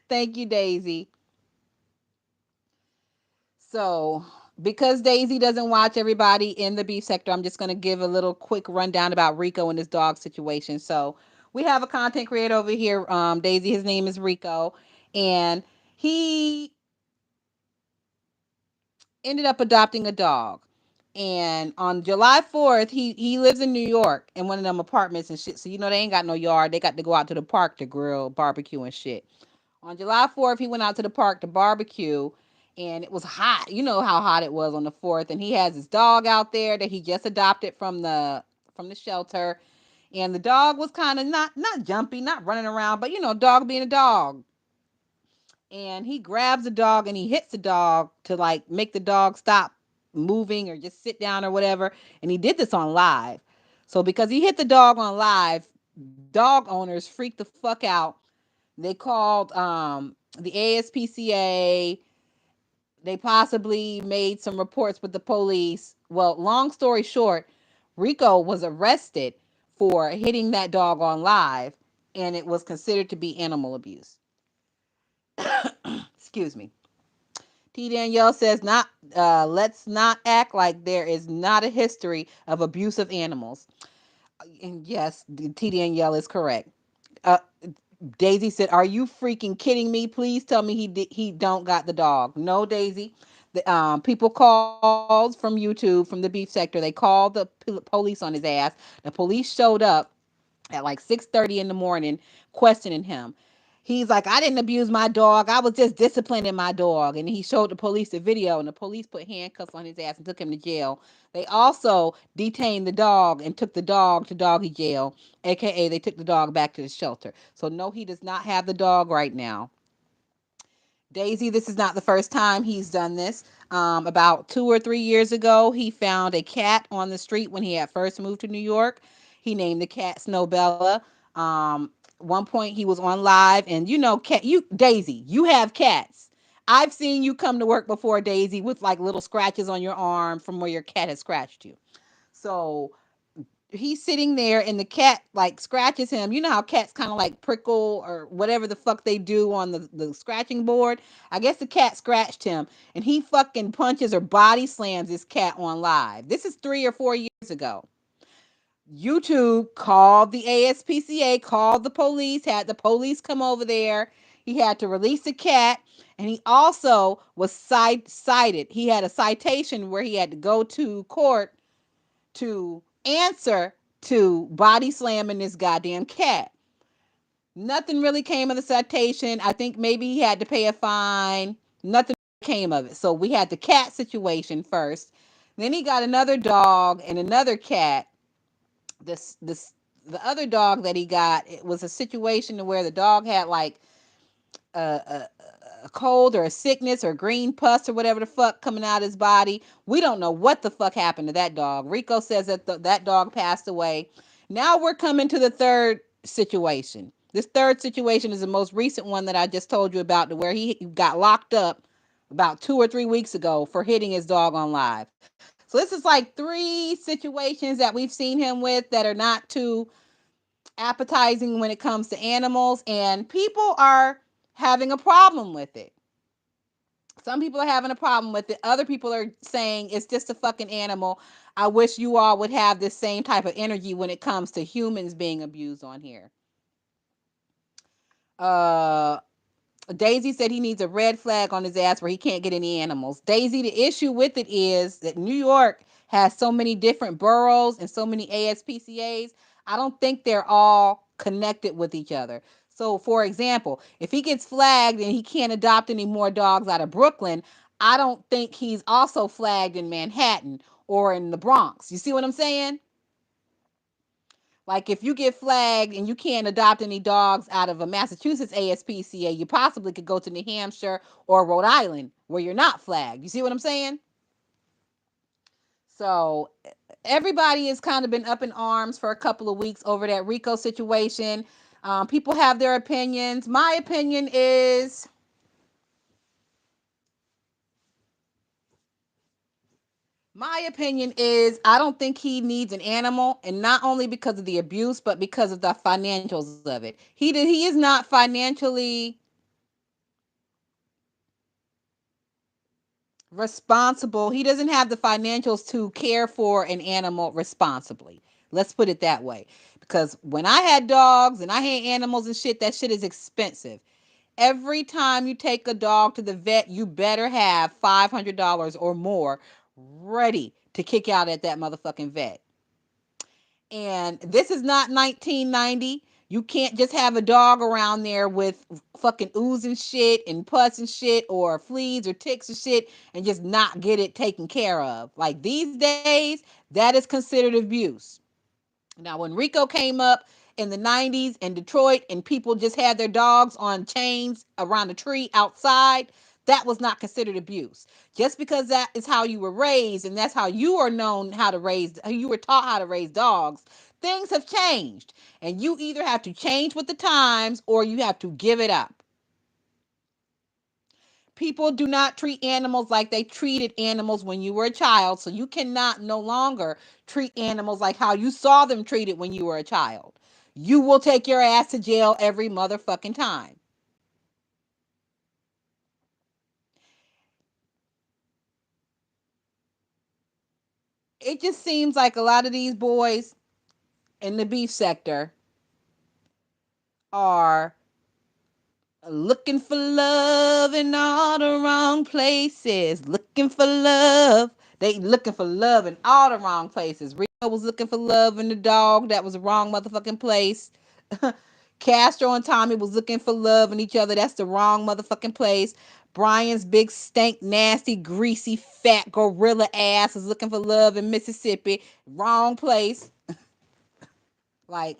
thank you, Daisy. So, because Daisy doesn't watch everybody in the beef sector, I'm just going to give a little quick rundown about Rico and this dog situation. So, we have a content creator over here, Daisy. His name is Rico. And he ended up adopting a dog. And on July 4th, he lives in New York in one of them apartments and shit. So you know they ain't got no yard. They got to go out to the park to grill, barbecue and shit. On July 4th, he went out to the park to barbecue, and it was hot. You know how hot it was on the 4th, and he has his dog out there that he just adopted from the shelter. And the dog was kind of not jumpy, not running around, but you know, dog being a dog. And he grabs the dog and he hits the dog to like make the dog stop moving or just sit down or whatever. And he did this on live. So because he hit the dog on live, dog owners freaked the fuck out. They called the ASPCA. They possibly made some reports with the police. Well, long story short, Rico was arrested for hitting that dog on live, and it was considered to be animal abuse. Excuse me. T. Danielle says, "Not. Let's not act like there is not a history of abuse of animals." And yes, T. Danielle is correct. Uh, Daisy said, "Are you freaking kidding me? Please tell me he don't got the dog." No, Daisy. People called from YouTube, from the beef sector. They called the police on his ass. The police showed up at like 6:30 in the morning questioning him. He's like, I didn't abuse my dog. I was just disciplining my dog. And he showed the police the video, and the police put handcuffs on his ass and took him to jail. They also detained the dog and took the dog to doggy jail, aka they took the dog back to the shelter. So no, he does not have the dog right now. Daisy, this is not the first time he's done this. About 2 or 3 years ago, he found a cat on the street when he had first moved to New York. He named the cat Snowbella. One point he was on live, and you know, cat, you Daisy, you have cats. I've seen you come to work before, Daisy, with like little scratches on your arm from where your cat has scratched you. So he's sitting there and the cat like scratches him. You know how cats kind of like prickle or whatever the fuck they do on the scratching board? I guess the cat scratched him and he fucking punches or body slams this cat on live. This is 3 or 4 years ago. YouTube called the ASPCA, called the police, had the police come over there. He had to release the cat, and he also was cited. He had a citation where he had to go to court to answer to body slamming this goddamn cat. Nothing really came of the citation. I think maybe he had to pay a fine. Nothing came of it. So we had the cat situation first. Then he got another dog and another cat. This the other dog that he got, it was a situation where the dog had like a, a cold or a sickness or green pus or whatever the fuck coming out of his body. We don't know what the fuck happened to that dog. Rico says that that dog passed away. Now we're coming to the third situation. This third situation is the most recent one that I just told you about, to where he got locked up about 2 or 3 weeks ago for hitting his dog on live. So this is like three situations that we've seen him with that are not too appetizing when it comes to animals, and people are having a problem with it. Some people are having a problem with it. Other people are saying it's just a fucking animal. I wish you all would have this same type of energy when it comes to humans being abused on here. Uh Daisy said he needs a red flag on his ass where he can't get any animals. Daisy, the issue with it is that New York has so many different boroughs and so many ASPCAs. I don't think they're all connected with each other. So, for example, if he gets flagged and he can't adopt any more dogs out of Brooklyn, I don't think he's also flagged in Manhattan or in the Bronx. You see what I'm saying? Like if you get flagged and you can't adopt any dogs out of a Massachusetts ASPCA, you possibly could go to New Hampshire or Rhode Island where you're not flagged. You see what I'm saying? So everybody has kind of been up in arms for a couple of weeks over that Rico situation. People have their opinions. My opinion is I don't think he needs an animal, and not only because of the abuse, but because of the financials of it. He is not financially responsible. He doesn't have the financials to care for an animal responsibly. Let's put it that way. Because when I had dogs and I had animals and shit, that shit is expensive. Every time you take a dog to the vet, you better have $500 or more ready to kick out at that motherfucking vet. And this is not 1990. You can't just have a dog around there with fucking ooze and shit and pus and shit or fleas or ticks and shit and just not get it taken care of. Like these days, that is considered abuse. Now, when Rico came up in the 90s in Detroit and people just had their dogs on chains around a tree outside, that was not considered abuse. Just because that is how you were raised and that's how you are known how to raise, you were taught how to raise dogs, things have changed. And you either have to change with the times or you have to give it up. People do not treat animals like they treated animals when you were a child. So you cannot no longer treat animals like how you saw them treated when you were a child. You will take your ass to jail every motherfucking time. It just seems like a lot of these boys in the beef sector are Looking for love in all the wrong places. Looking for love. They looking for love in all the wrong places. Rico was looking for love in the dog. That was the wrong motherfucking place. Castro and Tommy was looking for love in each other. That's the wrong motherfucking place. Brian's big stank, nasty, greasy, fat gorilla ass is looking for love in Mississippi. Wrong place. Like,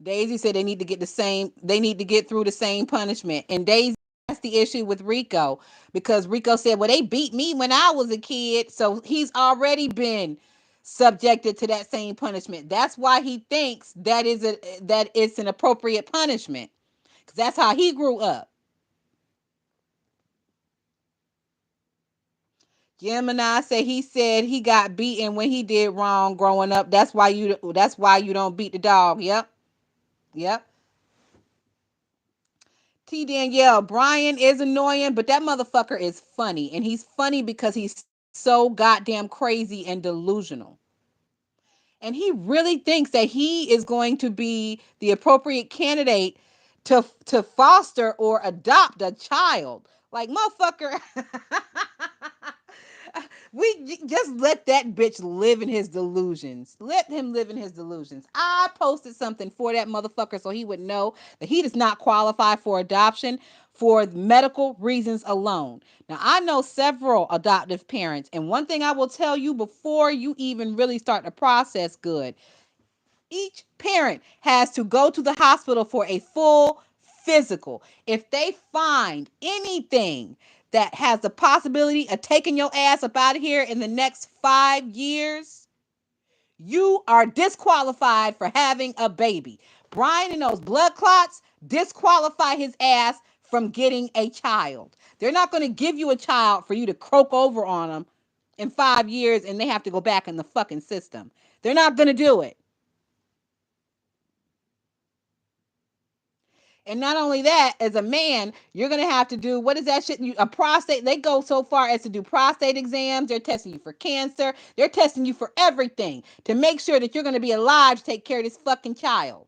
Daisy said they need to get the same. They need to get through the same punishment. And Daisy, that's the issue with Rico, because Rico said, "Well, they beat me when I was a kid, so he's already been subjected to that same punishment." That's why he thinks that it's an appropriate punishment, because that's how he grew up. Gemini said he got beaten when he did wrong growing up. That's why you don't beat the dog. Yep, yep. T Danielle, Brian is annoying, but that motherfucker is funny. And he's funny because he's so goddamn crazy and delusional. And he really thinks that he is going to be the appropriate candidate to foster or adopt a child. Like, motherfucker. We just let that bitch live in his delusions. Let him live in his delusions. I posted something for that motherfucker so he would know that he does not qualify for adoption for medical reasons alone. Now, I know several adoptive parents, and one thing I will tell you before you even really start the process good, each parent has to go to the hospital for a full physical. If they find anything that has the possibility of taking your ass up out of here in the next 5 years, you are disqualified for having a baby. Brian and those blood clots disqualify his ass from getting a child. They're not going to give you a child for you to croak over on them in 5 years and they have to go back in the fucking system. They're not going to do it. And not only that, as a man, you're gonna have to do, what is that shit? A prostate. They go so far as to do prostate exams. They're testing you for cancer. They're testing you for everything to make sure that you're gonna be alive to take care of this fucking child.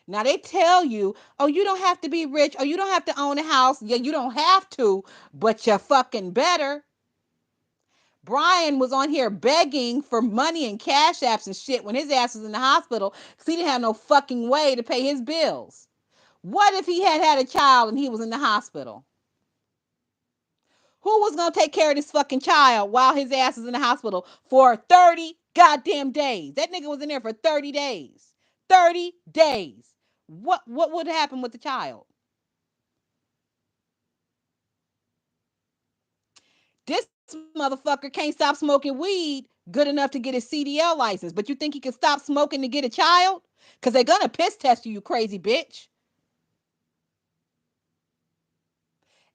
Now they tell you, oh, you don't have to be rich, or you don't have to own a house. Yeah, you don't have to, but you fucking better. Brian was on here begging for money and cash apps and shit when his ass was in the hospital because he didn't have no fucking way to pay his bills. What if he had had a child and he was in the hospital? Who was going to take care of this fucking child while his ass is in the hospital for 30 goddamn days? That nigga was in there for 30 days. 30 days. What would happen with the child? This motherfucker can't stop smoking weed good enough to get his CDL license, but you think he can stop smoking to get a child? Because they're going to piss test you, you crazy bitch.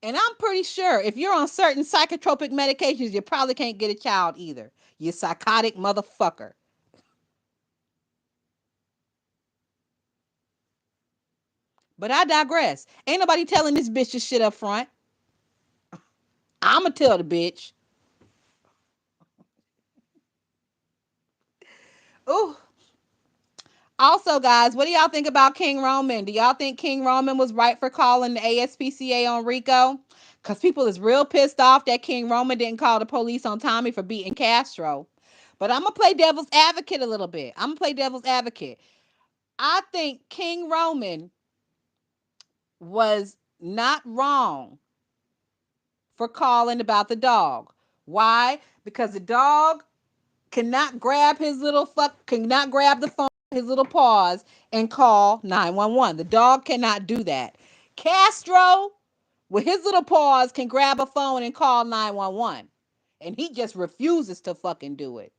And I'm pretty sure if you're on certain psychotropic medications, you probably can't get a child either. You psychotic motherfucker. But I digress. Ain't nobody telling this bitch this shit up front. I'ma tell the bitch. Ooh. Also, guys, what do y'all think about King Roman? Do y'all think King Roman was right for calling the ASPCA on Rico? Because people is real pissed off that King Roman didn't call the police on Tommy for beating Castro. But I'm going to play devil's advocate a little bit. I'm going to play devil's advocate. I think King Roman was not wrong for calling about the dog. Why? Because the dog cannot grab the phone with his little paws and call 911. The dog cannot do that. Castro, with his little paws, can grab a phone and call 911. And he just refuses to fucking do it.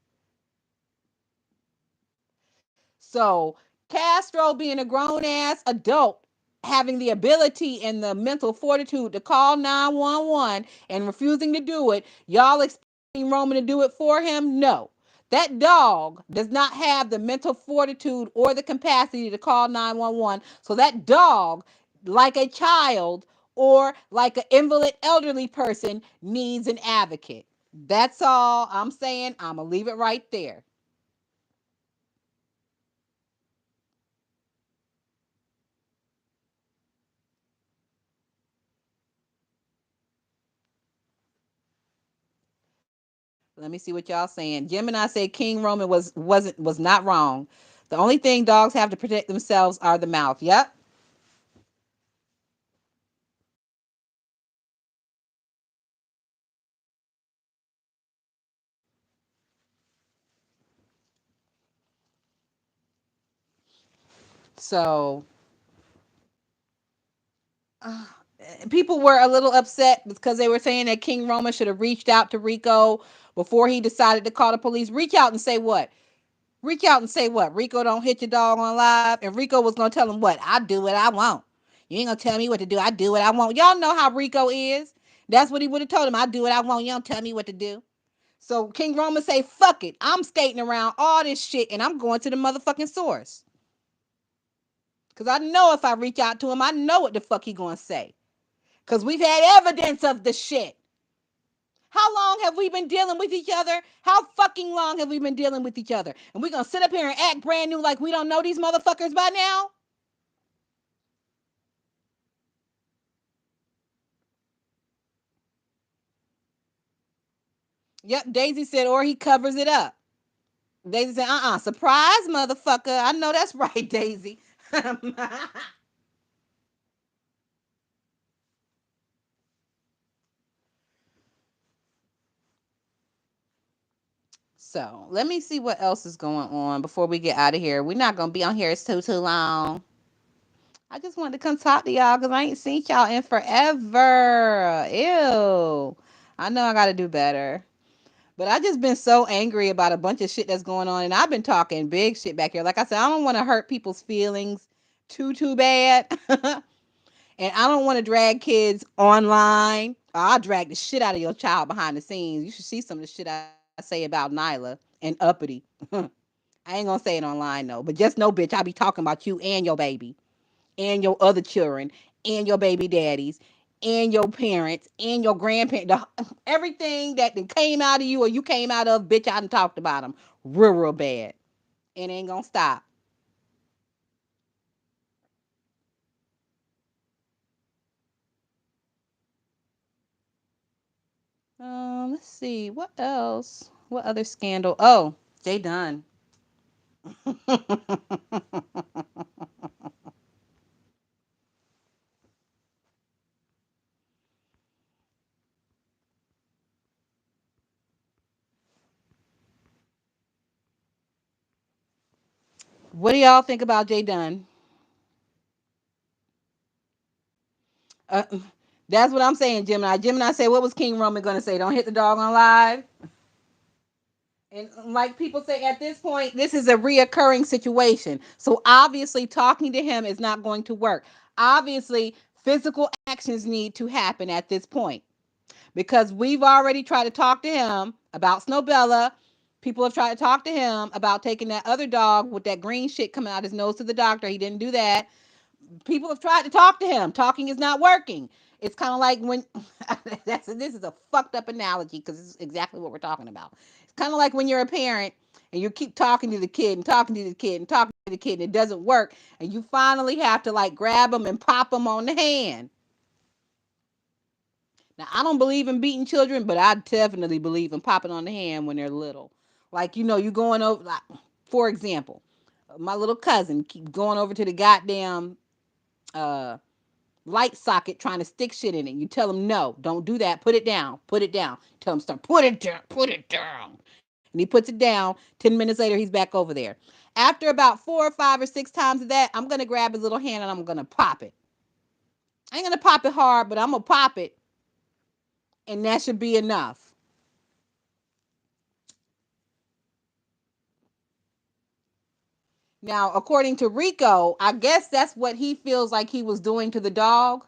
So Castro, being a grown ass adult, having the ability and the mental fortitude to call 911 and refusing to do it, y'all expecting Roman to do it for him? No. That dog does not have the mental fortitude or the capacity to call 911. So that dog, like a child or like an invalid elderly person, needs an advocate. That's all I'm saying. I'm going to leave it right there. Let me see what y'all saying. Gemini said King Roman was not wrong. The only thing dogs have to protect themselves are the mouth. Yep. So uh, people were a little upset because they were saying that King Roman should have reached out to Rico before he decided to call the police. Reach out and say what? Reach out and say what? Rico don't hit your dog on live, and Rico was gonna tell him what? I do what I want. You ain't gonna tell me what to do. I do what I want. Y'all know how Rico is. That's what he would have told him. I do what I want. You don't tell me what to do. So King Roman say, fuck it. I'm skating around all this shit and I'm going to the motherfucking source. Cause I know if I reach out to him, I know what the fuck he gonna say. Cause we've had evidence of the shit. How long have we been dealing with each other? How fucking long have we been dealing with each other? And we gonna sit up here and act brand new like we don't know these motherfuckers by now? Yep, Daisy said, or he covers it up. Daisy said, surprise, motherfucker. I know that's right, Daisy. So let me see what else is going on before we get out of here. We're not gonna be on here too long. I just wanted to come talk to y'all because I ain't seen y'all in forever. Ew. I know I gotta do better. But I just been so angry about a bunch of shit that's going on, and I've been talking big shit back here. Like I said, I don't want to hurt people's feelings too bad, and I don't want to drag kids online. I'll drag the shit out of your child behind the scenes. You should see some of the shit I say about Nyla and Uppity. I ain't gonna say it online though, but just know, bitch, I be talking about you and your baby, and your other children, and your baby daddies, and your parents, and your grandparents. Everything that came out of you or you came out of, bitch, I done talked about them real bad. And ain't gonna stop. Let's see. What else? What other scandal? Oh, Jay Dunn. What do y'all think about Jay Dunn? Uh, that's what I'm saying, Gemini. Gemini said, what was King Roman going to say? Don't hit the dog on live? And like people say, at this point, this is a reoccurring situation. So obviously, talking to him is not going to work. Obviously, physical actions need to happen at this point because we've already tried to talk to him about Snowbella. People have tried to talk to him about taking that other dog with that green shit coming out his nose to the doctor. He didn't do that. People have tried to talk to him. Talking is not working. It's kind of like when this is a fucked up analogy because it's exactly what we're talking about. It's kind of like when you're a parent and you keep talking to the kid and talking to the kid and talking to the kid and it doesn't work and you finally have to like grab them and pop them on the hand. Now I don't believe in beating children, but I definitely believe in popping on the hand when they're little. Like you going over like, for example, my little cousin keep going over to the goddamn uh light socket trying to stick shit in it. You tell him no, don't do that. Put it down. Put it down. Tell him start. Put it down. Put it down. And he puts it down. 10 minutes later, he's back over there. After about 4 or 5 or 6 times of that, I'm gonna grab his little hand and I'm gonna pop it. I ain't gonna pop it hard, but I'm gonna pop it, and that should be enough. Now, according to Rico, I guess that's what he feels like he was doing to the dog,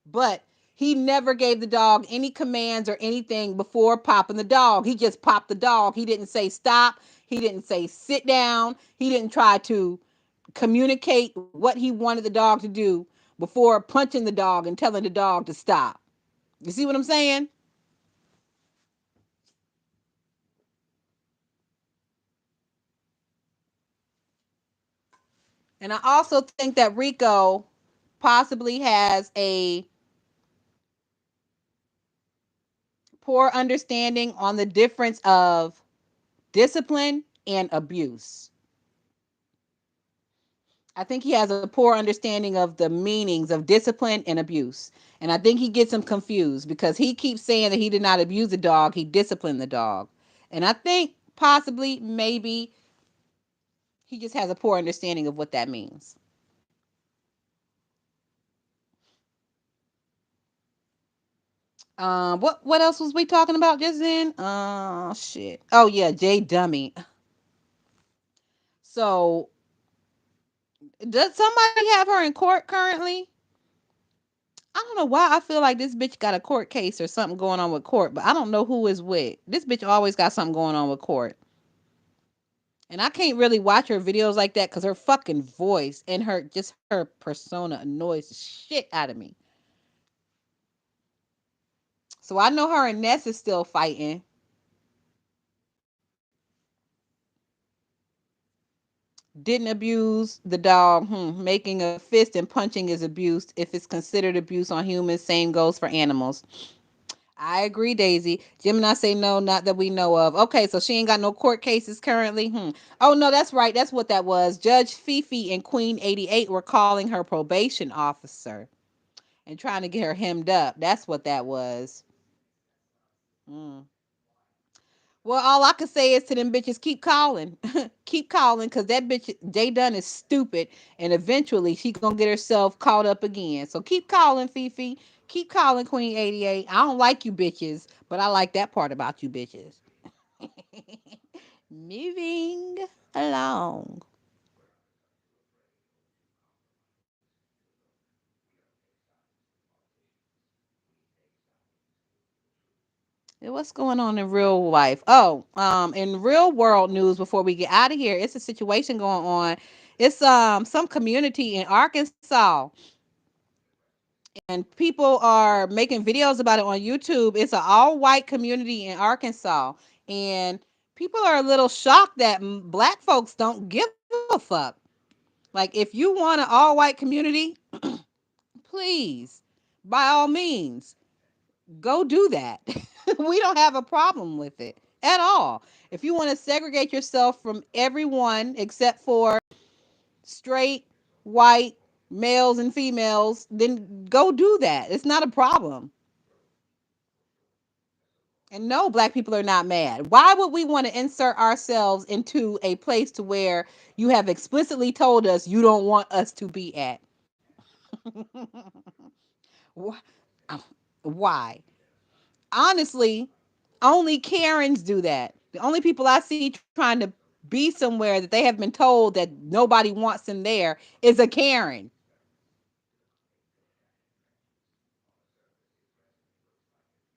but he never gave the dog any commands or anything before popping the dog. He just popped the dog. He didn't say stop. He didn't say sit down. He didn't try to communicate what he wanted the dog to do before punching the dog and telling the dog to stop. You see what I'm saying? And I also think that Rico possibly has Poor understanding on the difference of discipline and abuse. I think he has a poor understanding of the meanings of discipline and abuse. And I think he gets them confused because he keeps saying that he did not abuse the dog, he disciplined the dog. And I think possibly, maybe, he just has a poor understanding of what that means. What else was we talking about just then? Shit. Oh yeah, Jay Dummy. So does somebody have her in court currently? I don't know why I feel like this bitch got a court case or something going on with court, but I don't know who is with. This bitch always got something going on with court. And I can't really watch her videos like that because her fucking voice and her persona annoys the shit out of me. So I know her and Ness is still fighting. Didn't abuse the dog. Making a fist and punching is abuse if it's considered abuse on humans. Same goes for animals. I agree, Daisy. Gemini say no, not that we know of. Okay, so she ain't got no court cases currently. Oh no, that's right. That's what that was. Judge Fifi and Queen 88 were calling her probation officer and trying to get her hemmed up. That's what that was. Mm. Well, all I can say is to them bitches, keep calling, keep calling, cause that bitch Jay Dunn is stupid, and eventually she gonna get herself caught up again. So keep calling, Fifi. Keep calling, Queen 88. I don't like you bitches, but I like that part about you bitches. Moving along. What's going on in real life? Oh, in real world news, before we get out of here, it's a situation going on. It's some community in Arkansas, and people are making videos about it on YouTube. It's an all white community in Arkansas, and people are a little shocked that black folks don't give a fuck. Like, if you want an all white community, please, by all means, go do that. We don't have a problem with it at all. If you want to segregate yourself from everyone except for straight, white, males and females, then go do that. It's not a problem. And no, black people are not mad. Why would we want to insert ourselves into a place to where you have explicitly told us you don't want us to be at? Why? Honestly, only Karens do that. The only people I see trying to be somewhere that they have been told that nobody wants them there is a Karen.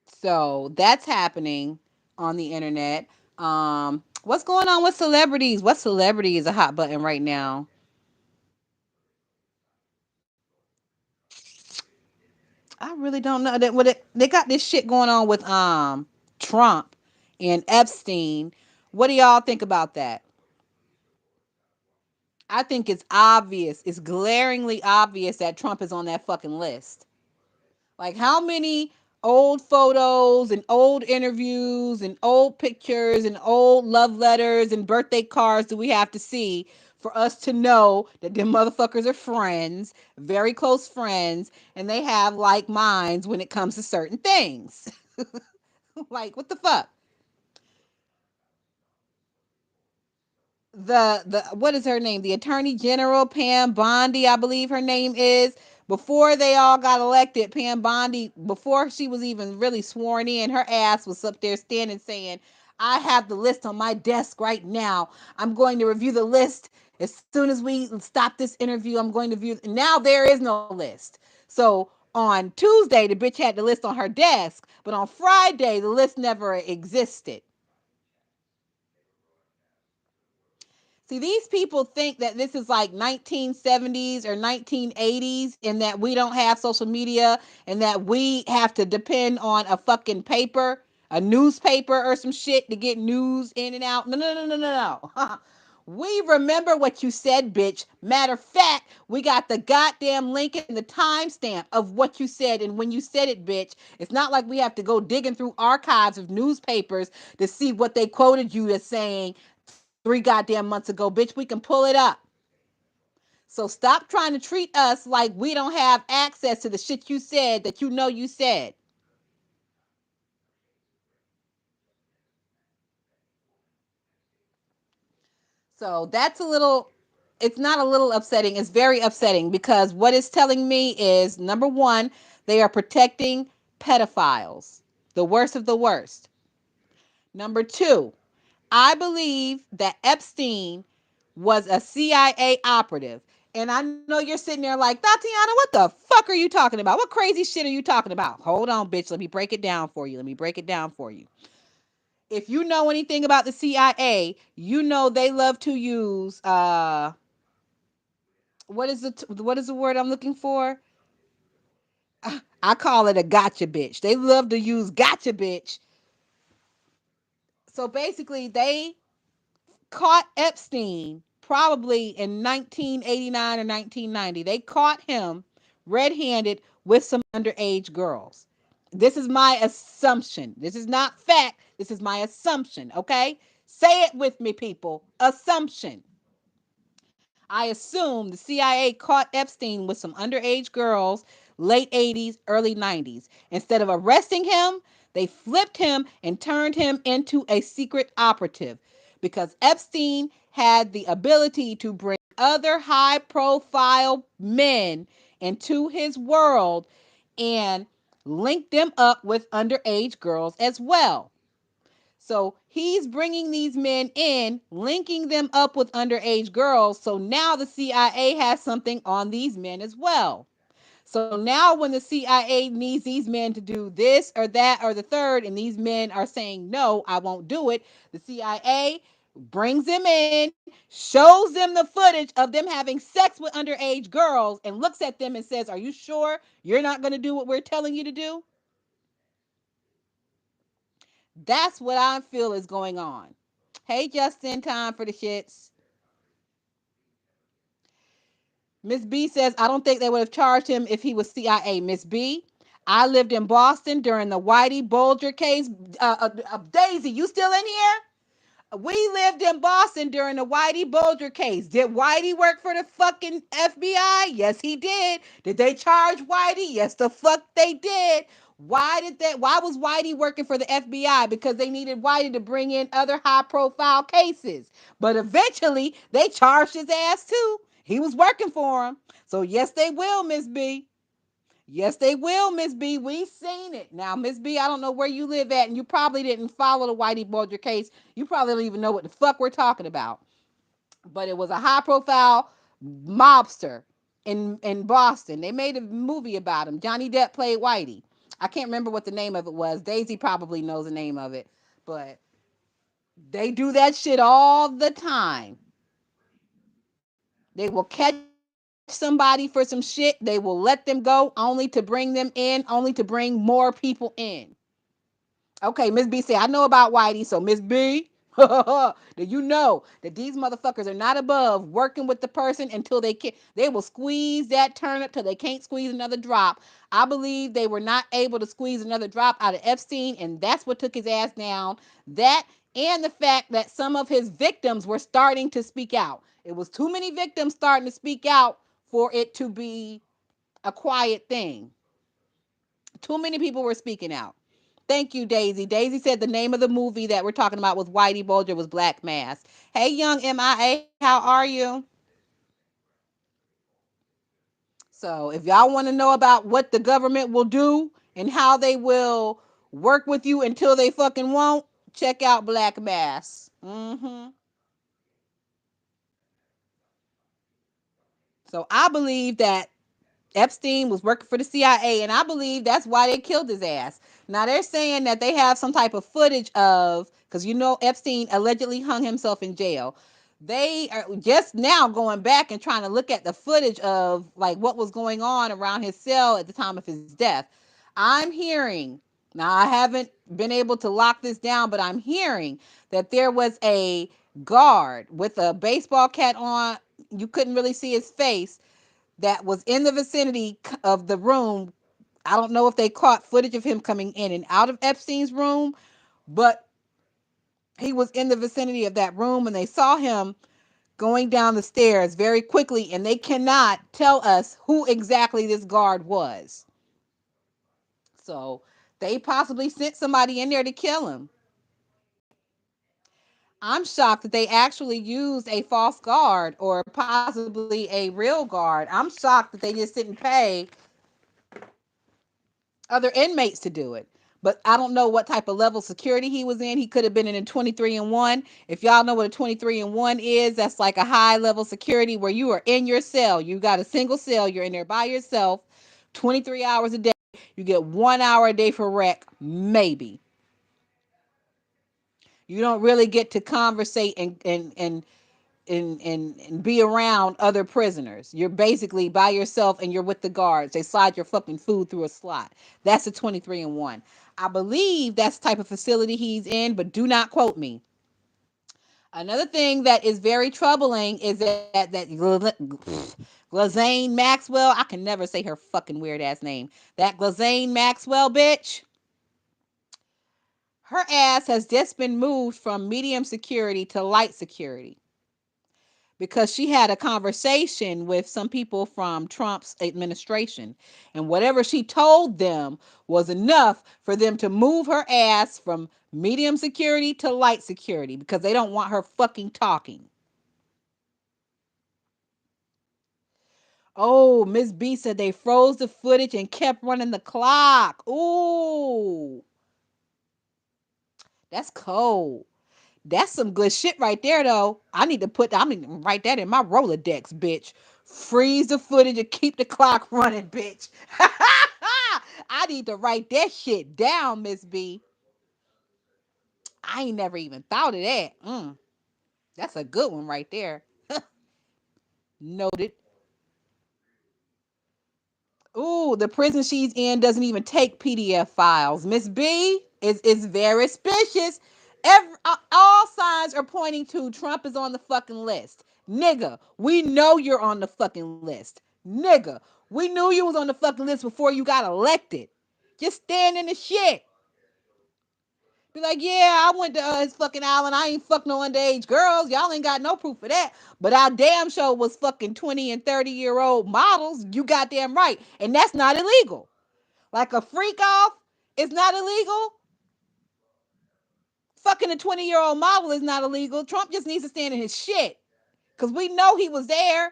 So that's happening on the internet. What's going on with celebrities? What celebrity is a hot button right now? I really don't know. That what they got this shit going on with Trump and Epstein. What do y'all think about that? I think it's obvious. It's glaringly obvious that Trump is on that fucking list. Like, how many old photos and old interviews and old pictures and old love letters and birthday cards do we have to see for us to know that them motherfuckers are friends, very close friends, and they have like minds when it comes to certain things? Like, what the fuck? The what is her name? The Attorney General Pam Bondi, I believe her name is. Before they all got elected, Pam Bondi, before she was even really sworn in, her ass was up there standing saying, "I have the list on my desk right now. I'm going to review the list as soon as we stop this interview. I'm going to view." Now there is no list. So on Tuesday, the bitch had the list on her desk, but on Friday, the list never existed. See, these people think that this is like 1970s or 1980s and that we don't have social media and that we have to depend on a fucking paper, a newspaper or some shit to get news in and out. No, no, no, no, no, no. We remember what you said, bitch. Matter of fact, we got the goddamn link and the timestamp of what you said and when you said it, bitch. It's not like we have to go digging through archives of newspapers to see what they quoted you as saying 3 goddamn months ago, bitch. We can pull it up. So stop trying to treat us like we don't have access to the shit you said that you know you said. So that's a little, it's not a little upsetting, it's very upsetting because what it's telling me is number one, they are protecting pedophiles, the worst of the worst. Number two, I believe that Epstein was a CIA operative. And I know you're sitting there like, Tatiana, what the fuck are you talking about? What crazy shit are you talking about? Hold on, bitch. Let me break it down for you. Let me break it down for you. If you know anything about the CIA, you know they love to use what is the word I'm looking for? I call it a gotcha bitch. They love to use gotcha bitch. So basically, they caught Epstein probably in 1989 or 1990. They caught him red-handed with some underage girls. This is my assumption. This is not fact. This is my assumption, okay? Say it with me, people. Assumption. I assume the CIA caught Epstein with some underage girls, late 80s, early 90s. Instead of arresting him, they flipped him and turned him into a secret operative because Epstein had the ability to bring other high profile men into his world and link them up with underage girls as well. So he's bringing these men in, linking them up with underage girls. So now the CIA has something on these men as well. So now when the CIA needs these men to do this or that or the third, and these men are saying, no, I won't do it, the CIA brings them in, shows them the footage of them having sex with underage girls, and looks at them and says, are you sure you're not going to do what we're telling you to do? That's what I feel is going on. Hey, Justin, time for the shits. Miss B says, I don't think they would have charged him if he was CIA. Miss B, I lived in Boston during the Whitey Bulger case. Daisy, you still in here? We lived in Boston during the Whitey Bulger case. Did Whitey work for the fucking FBI? Yes, he did. Did they charge Whitey? Yes, the fuck they did. Why was Whitey working for the FBI? Because they needed Whitey to bring in other high profile cases. But eventually they charged his ass too. He was working for him. So yes, they will, Miss B. Yes, they will, Miss B. We've seen it. Now, Miss B, I don't know where you live at, and you probably didn't follow the Whitey Bulger case. You probably don't even know what the fuck we're talking about. But it was a high profile mobster in Boston. They made a movie about him. Johnny Depp played Whitey. I can't remember what the name of it was. Daisy probably knows the name of it. But they do that shit all the time. They will catch somebody for some shit. They will let them go only to bring them in, only to bring more people in. Okay, Miss B say, I know about Whitey. So Miss B, do you know that these motherfuckers are not above working with the person until they can they will squeeze that turnip till they can't squeeze another drop. I believe they were not able to squeeze another drop out of Epstein, and that's what took his ass down. That and the fact that some of his victims were starting to speak out. It was too many victims starting to speak out for it to be a quiet thing. Too many people were speaking out. Thank you, Daisy. Daisy said the name of the movie that we're talking about with Whitey Bulger was Black Mass. Hey, young MIA, how are you? So, if y'all want to know about what the government will do and how they will work with you until they fucking won't, check out Black Mass. So, I believe that Epstein was working for the CIA, and I believe that's why they killed his ass. Now they're saying that they have some type of footage of, because you know Epstein allegedly hung himself in jail. They are just now going back and trying to look at the footage of like what was going on around his cell at the time of his death. I'm hearing, now I haven't been able to lock this down, but I'm hearing that there was a guard with a baseball cap on. You couldn't really see his face. That was in the vicinity of the room. I don't know if they caught footage of him coming in and out of Epstein's room, but he was in the vicinity of that room and they saw him going down the stairs very quickly, and they cannot tell us who exactly this guard was. So they possibly sent somebody in there to kill him. I'm shocked that they actually used a false guard or possibly a real guard. I'm shocked that they just didn't pay other inmates to do it. But I don't know what type of level security he was in. He could have been in a 23 and 1. If y'all know what a 23 and 1 is, that's like a high level security where you are in your cell. You got a single cell, you're in there by yourself 23 hours a day. You get 1 hour a day for rec, maybe. You don't really get to conversate and be around other prisoners. You're basically by yourself and you're with the guards. They slide your fucking food through a slot. That's a 23 and 1. I believe that's the type of facility he's in, but do not quote me. Another thing that is very troubling is that Glazane Maxwell, I can never say her fucking weird ass name. That Glazane Maxwell bitch, her ass has just been moved from medium security to light security because she had a conversation with some people from Trump's administration. And whatever she told them was enough for them to move her ass from medium security to light security because they don't want her fucking talking. Oh, Miss B said they froze the footage and kept running the clock. Ooh, that's cold. That's some good shit right there, though. I need to write that in my Rolodex, bitch. Freeze the footage and keep the clock running, bitch. I need to write that shit down, Miss B. I ain't never even thought of that. That's a good one right there. Noted. Ooh, the prison she's in doesn't even take PDF files. Miss B is very suspicious. All signs are pointing to Trump is on the fucking list. Nigga, we know you're on the fucking list. Nigga, we knew you was on the fucking list before you got elected. Just stand in the shit. Be like, yeah, I went to his fucking island. I ain't fuck no underage girls. Y'all ain't got no proof of that. But our damn show was fucking 20 and 30-year-old models. You goddamn right. And that's not illegal. Like a freak off is not illegal. Fucking a 20-year-old model is not illegal. Trump just needs to stand in his shit. Because we know he was there.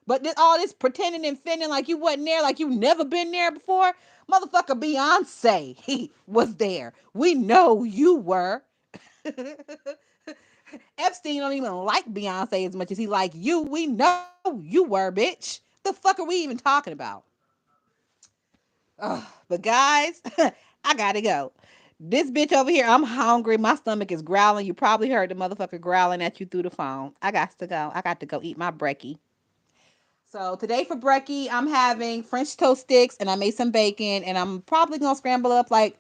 But all this pretending and fending like you wasn't there, like you never been there before. Motherfucker Beyonce, he was there. We know you were. Epstein don't even like Beyonce as much as he like you. We know you were, bitch. The fuck are we even talking about? But guys, I gotta go. This bitch over here, I'm hungry. My stomach is growling. You probably heard the motherfucker growling at you through the phone. I got to go. I got to go eat my brekkie. So today for brekkie, I'm having French toast sticks and I made some bacon and I'm probably gonna scramble up like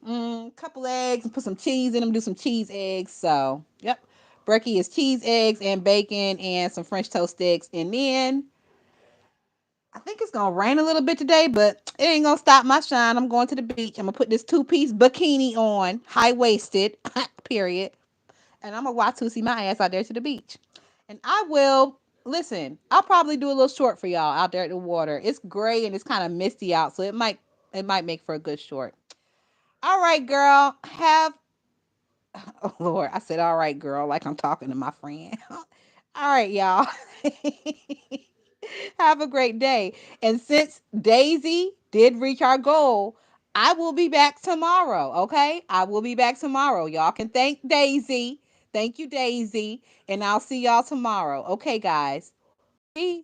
a couple eggs and put some cheese in them, do some cheese eggs. So, yep. Brekkie is cheese eggs and bacon and some French toast sticks. And then I think it's going to rain a little bit today, but it ain't going to stop my shine. I'm going to the beach. I'm going to put this two-piece bikini on, high-waisted, period. And I'm going to Watusi my ass out there to the beach. And I will, listen, I'll probably do a little short for y'all out there at the water. It's gray and it's kind of misty out, so it might make for a good short. All right, girl. Oh Lord, I said all right, girl, like I'm talking to my friend. All right, y'all. Have a great day. And since Daisy did reach our goal, I will be back tomorrow. Okay, I will be back tomorrow. Y'all can thank Daisy. Thank you, Daisy. And I'll see y'all tomorrow. Okay, guys. Peace.